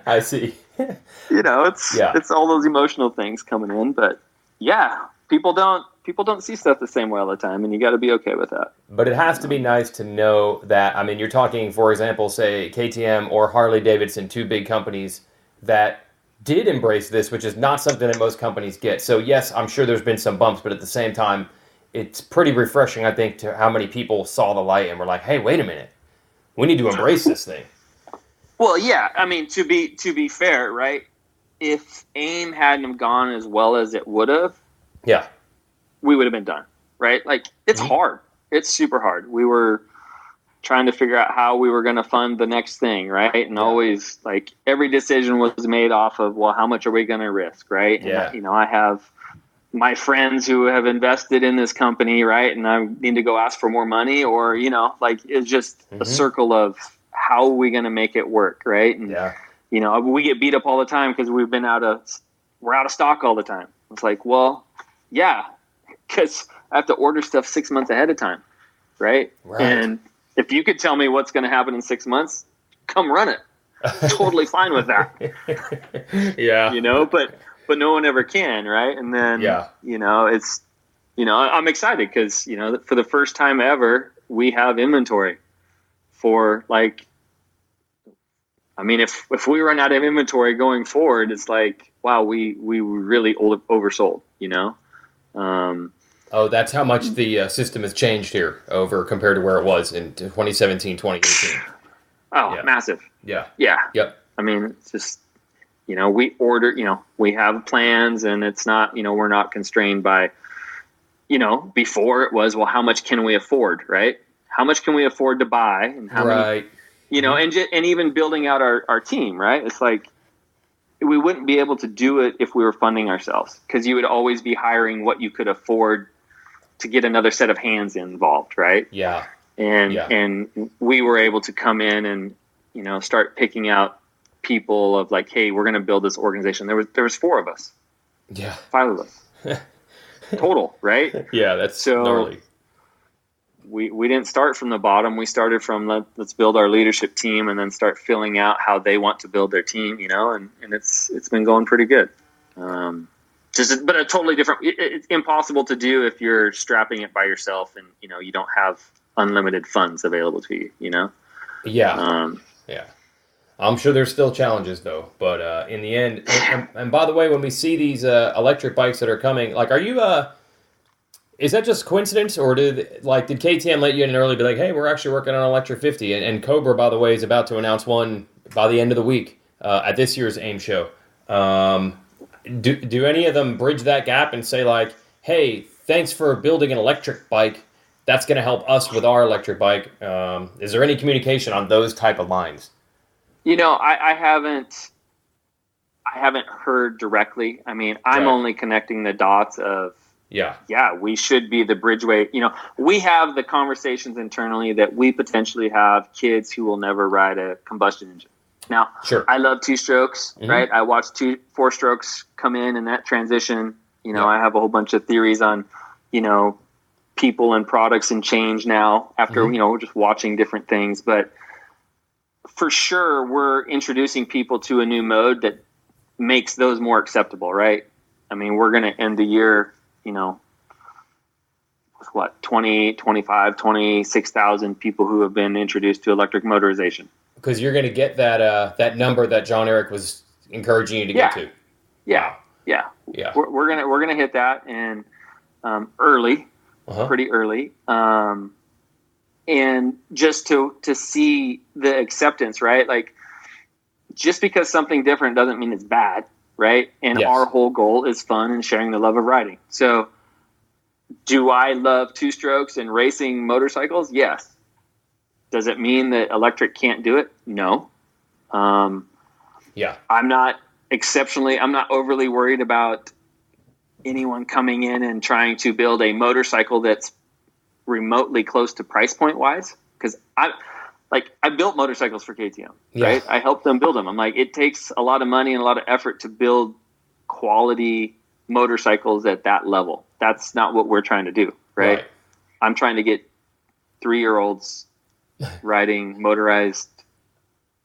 I see. It's all those emotional things coming in, but people don't see stuff the same way all the time, and you got to be okay with that. But it has to be nice to know that, I mean, you're talking, for example, say KTM or Harley-Davidson, 2 big companies that did embrace this, which is not something that most companies get. So yes, I'm sure there's been some bumps, but at the same time, it's pretty refreshing, I think, to how many people saw the light and were like, hey, wait a minute, we need to embrace this thing. Well, yeah, I mean, to be fair, right? If AIM hadn't have gone as well as it would have, we would have been done, right? Like, it's hard. It's super hard. We were trying to figure out how we were going to fund the next thing, right? And always, like, every decision was made off of, well, how much are we going to risk, right? Yeah. And, I have my friends who have invested in this company, right? And I need to go ask for more money, or, it's just a circle of how are we going to make it work, right? And we get beat up all the time because we're out of stock all the time. It's like, well, yeah, because I have to order stuff 6 months ahead of time, right? And if you could tell me what's going to happen in 6 months, come run it. Totally fine with that. Yeah. But no one ever can, right? And then, it's, I'm excited because, for the first time ever, we have inventory for if we run out of inventory going forward, it's like, wow, we really oversold, That's how much the system has changed here over compared to where it was in 2017, 2018. Oh, yeah. Massive. Yeah. Yeah. Yep. I mean, it's just, we order, we have plans, and it's not, we're not constrained by, before it was, well, how much can we afford, right? How much can we afford to buy, and how many, and even building out our team, right? It's like, we wouldn't be able to do it if we were funding ourselves, because you would always be hiring what you could afford to get another set of hands involved, right? Yeah. And we were able to come in and, start picking out people of like, hey, we're going to build this organization. There was 4 of us. Yeah. 5 of us. Total, right? Yeah, that's gnarly. We didn't start from the bottom. We started from let's build our leadership team and then start filling out how they want to build their team, and it's been going pretty good. But a totally different, it's impossible to do if you're strapping it by yourself and, you don't have unlimited funds available to you, Yeah. Yeah. I'm sure there's still challenges though, but in the end, and by the way, when we see these electric bikes that are coming, like, are you, is that just coincidence, or did KTM let you in early, be like, hey, we're actually working on an electric 50, and Cobra, by the way, is about to announce one by the end of the week at this year's AIM show. Do any of them bridge that gap and say like, hey, thanks for building an electric bike, that's going to help us with our electric bike? Is there any communication on those type of lines? I haven't heard directly. I mean, I'm only connecting the dots of, we should be the bridgeway. We have the conversations internally that we potentially have kids who will never ride a combustion engine. Now, sure. I love 2-strokes, right? I watched 4-strokes come in and that transition. I have a whole bunch of theories on, people and products and change now after, we're just watching different things. But for sure, we're introducing people to a new mode that makes those more acceptable, right? I mean, we're going to end the year, with 20, 25, 26,000 people who have been introduced to electric motorization. Because you're going to get that number that John Eric was encouraging you to get to. Yeah. We're gonna hit that, and early, pretty early, and just to see the acceptance, right? Like, just because something different doesn't mean it's bad, right? And our whole goal is fun and sharing the love of riding. So, do I love 2-strokes and racing motorcycles? Yes. Does it mean that electric can't do it? No. I'm not overly worried about anyone coming in and trying to build a motorcycle that's remotely close to price point wise. Because I built motorcycles for KTM, right? I helped them build them. I'm like, it takes a lot of money and a lot of effort to build quality motorcycles at that level. That's not what we're trying to do, right? I'm trying to get 3-year-olds riding motorized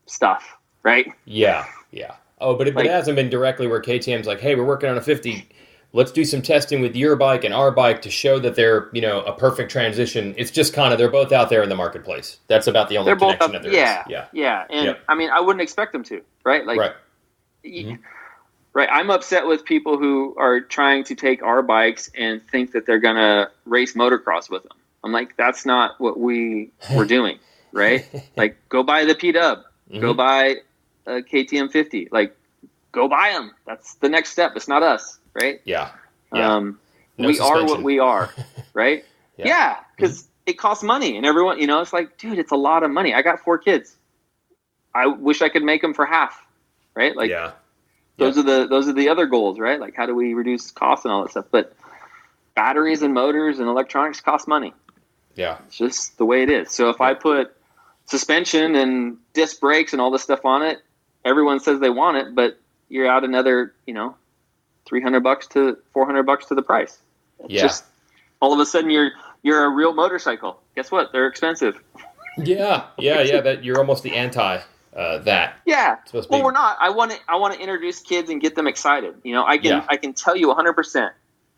stuff, right? Yeah. Oh, but it hasn't been directly where KTM's like, hey, we're working on a 50. Let's do some testing with your bike and our bike to show that they're, a perfect transition. It's just kind of, they're both out there in the marketplace. That's about the only connection that there is. Yeah. And I mean, I wouldn't expect them to, right? Like, right. I'm upset with people who are trying to take our bikes and think that they're going to race motocross with them. I'm like, that's not what we were doing, right? Like, go buy the P-Dub. Go buy a KTM 50. Like, go buy them. That's the next step. It's not us, right? Yeah. No we suspension. Are what we are, right? Because it costs money. And everyone, it's like, dude, it's a lot of money. I got 4 kids. I wish I could make them for half, right? Like, those are the other goals, right? Like, how do we reduce costs and all that stuff? But batteries and motors and electronics cost money. Yeah. It's just the way it is. So if I put suspension and disc brakes and all this stuff on it, everyone says they want it, but you're out another, $300 to $400 to the price. It's just all of a sudden you're a real motorcycle. Guess what? They're expensive. Yeah. That you're almost the anti that. Yeah. Well, we're not. I want to introduce kids and get them excited. I can tell you 100%.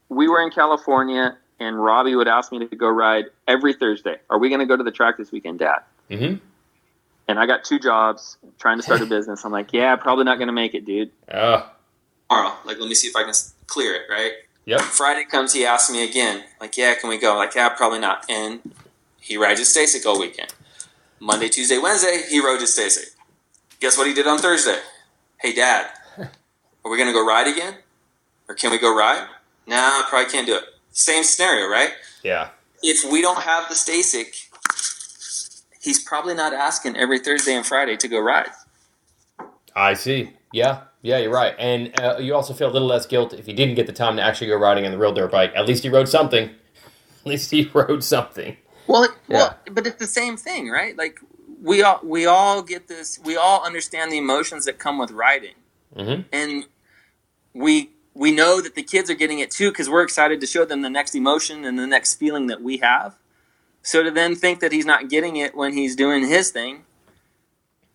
We were in California, and Robbie would ask me to go ride every Thursday. Are we going to go to the track this weekend, Dad? Mm-hmm. And I got 2 jobs, trying to start a business. I'm like, yeah, probably not going to make it, dude. Tomorrow, let me see if I can clear it, right? Yep. Friday comes, he asks me again, yeah, can we go? I'm like, yeah, probably not. And he rides his Stacyc all weekend. Monday, Tuesday, Wednesday, he rode his Stacyc. Guess what he did on Thursday? Hey, Dad, are we going to go ride again? Or can we go ride? Nah, I probably can't do it. Same scenario, right? Yeah. If we don't have the Stacyc, he's probably not asking every Thursday and Friday to go ride. I see. Yeah, you're right. And you also feel a little less guilt if you didn't get the time to actually go riding on the real dirt bike. At least he rode something. Well, but it's the same thing, right? We all get this. We all understand the emotions that come with riding, and we know that the kids are getting it too because we're excited to show them the next emotion and the next feeling that we have. So to then think that he's not getting it when he's doing his thing,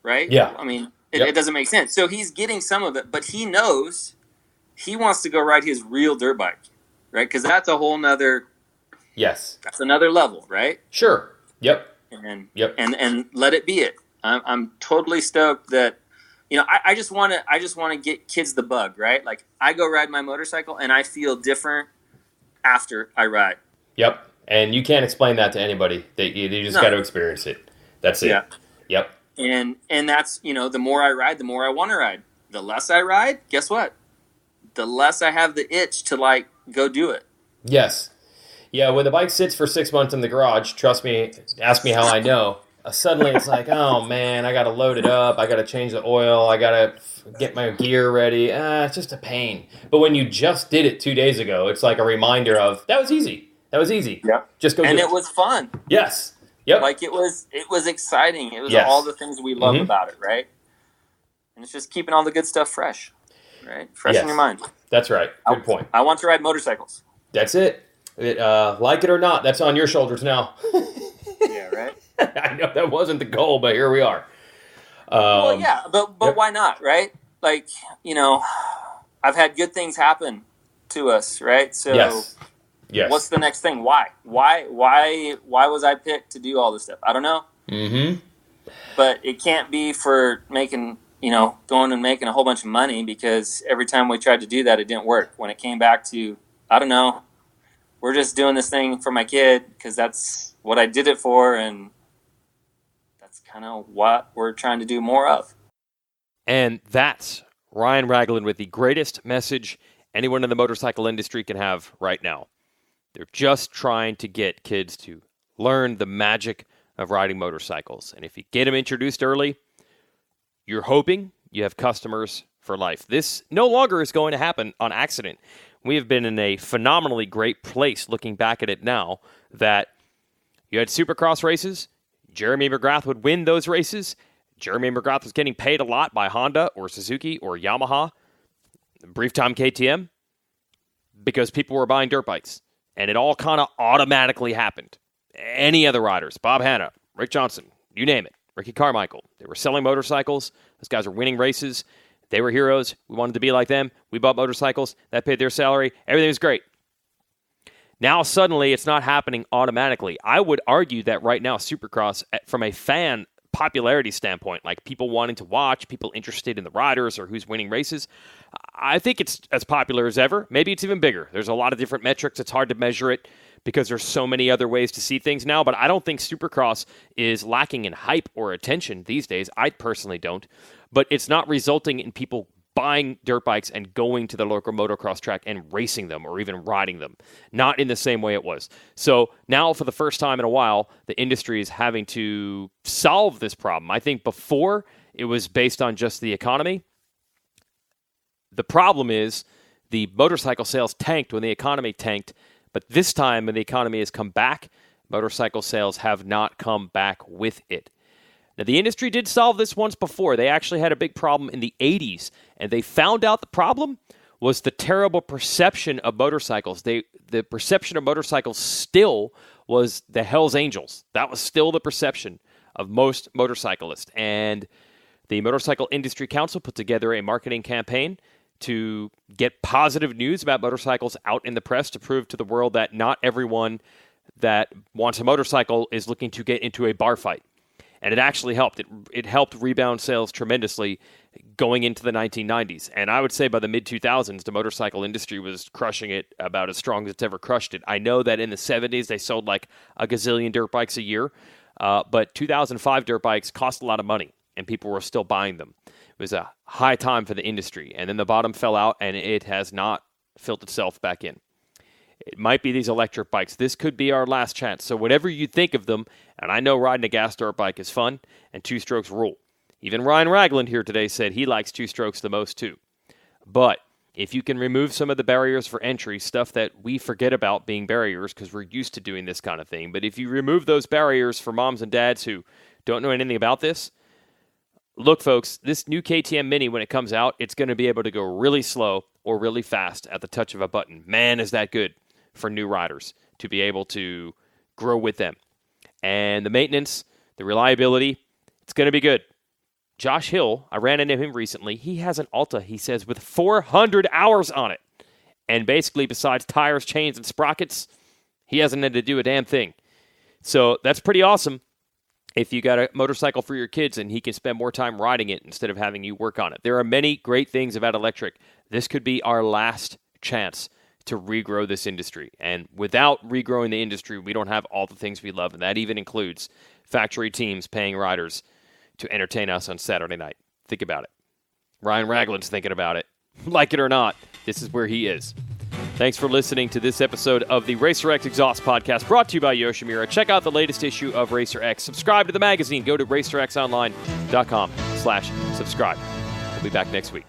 right? Yeah. I mean, it doesn't make sense. So he's getting some of it, but he knows he wants to go ride his real dirt bike, right? Because that's a whole nother. Yes. That's another level, right? Sure. Yep. And let it be it. I'm totally stoked that, I just want to get kids the bug, right? I go ride my motorcycle and I feel different after I ride. Yep. And you can't explain that to anybody. You just got to experience it. That's it. Yeah. Yep. And that's, the more I ride, the more I want to ride. The less I ride, guess what? The less I have the itch to go do it. Yes. Yeah, when the bike sits for 6 months in the garage, trust me, ask me how I know. Suddenly it's oh man, I got to load it up. I got to change the oil. I got to get my gear ready. It's just a pain. But when you just did it 2 days ago, it's like a reminder of, that was easy. Yeah. Just go do it. And it was fun. Yes. Yep. It was exciting. It was all the things we love about it, right? And it's just keeping all the good stuff fresh, right? Fresh in your mind. That's right. Good point. I want to ride motorcycles. That's it. Like it or not, that's on your shoulders now. Yeah, right? I know that wasn't the goal, but here we are. Well, yeah, but why not, right? I've had good things happen to us, right? So yes. What's the next thing? Why was I picked to do all this stuff? I don't know. Mm-hmm. But it can't be for making, going and making a whole bunch of money, because every time we tried to do that, it didn't work. When it came back to, I don't know, we're just doing this thing for my kid because that's what I did it for, and that's kind of what we're trying to do more of. And that's Ryan Ragland with the greatest message anyone in the motorcycle industry can have right now. They're just trying to get kids to learn the magic of riding motorcycles. And if you get them introduced early, you're hoping you have customers for life. This no longer is going to happen on accident. We have been in a phenomenally great place looking back at it now that you had Supercross races. Jeremy McGrath would win those races. Jeremy McGrath was getting paid a lot by Honda or Suzuki or Yamaha, brief time KTM, because people were buying dirt bikes. And it all kind of automatically happened. Any other riders, Bob Hanna, Rick Johnson, you name it, Ricky Carmichael, they were selling motorcycles. Those guys were winning races. They were heroes. We wanted to be like them. We bought motorcycles. That paid their salary. Everything was great. Now, suddenly, it's not happening automatically. I would argue that right now, Supercross, from a fan popularity standpoint, like people wanting to watch, people interested in the riders or who's winning races, I think it's as popular as ever. Maybe it's even bigger. There's a lot of different metrics. It's hard to measure it because there's so many other ways to see things now, but I don't think Supercross is lacking in hype or attention these days. I personally don't, but it's not resulting in people buying dirt bikes and going to the local motocross track and racing them or even riding them. Not in the same way it was. So now, for the first time in a while, the industry is having to solve this problem. I think before it was based on just the economy. The problem is the motorcycle sales tanked when the economy tanked, but this time when the economy has come back, motorcycle sales have not come back with it. Now, the industry did solve this once before. They actually had a big problem in the 80s, and they found out the problem was the terrible perception of motorcycles. The perception of motorcycles still was the Hells Angels. That was still the perception of most motorcyclists. And the Motorcycle Industry Council put together a marketing campaign to get positive news about motorcycles out in the press to prove to the world that not everyone that wants a motorcycle is looking to get into a bar fight. And it actually helped. It helped rebound sales tremendously going into the 1990s. And I would say by the mid-2000s, the motorcycle industry was crushing it about as strong as it's ever crushed it. I know that in the 70s, they sold like a gazillion dirt bikes a year. But 2005 dirt bikes cost a lot of money, and people were still buying them. It was a high time for the industry. And then the bottom fell out, and it has not filled itself back in. It might be these electric bikes. This could be our last chance. So whatever you think of them, and I know riding a gas dirt bike is fun, and two-strokes rule. Even Ryan Ragland here today said he likes two-strokes the most too. But if you can remove some of the barriers for entry, stuff that we forget about being barriers because we're used to doing this kind of thing, but if you remove those barriers for moms and dads who don't know anything about this, look, folks, this new KTM Mini, when it comes out, it's going to be able to go really slow or really fast at the touch of a button. Man, is that good for new riders to be able to grow with them. And the maintenance, the reliability, it's going to be good. Josh Hill, I ran into him recently. He has an Alta, he says, with 400 hours on it. And basically, besides tires, chains, and sprockets, he hasn't had to do a damn thing. So that's pretty awesome if you got a motorcycle for your kids and he can spend more time riding it instead of having you work on it. There are many great things about electric. This could be our last chance to regrow this industry. And without regrowing the industry, we don't have all the things we love. And that even includes factory teams paying riders to entertain us on Saturday night. Think about it. Ryan Ragland's thinking about it. Like it or not, this is where he is. Thanks for listening to this episode of the Racer X Exhaust Podcast, brought to you by Yoshimura. Check out the latest issue of Racer X. Subscribe to the magazine. Go to racerxonline.com/subscribe. We'll be back next week.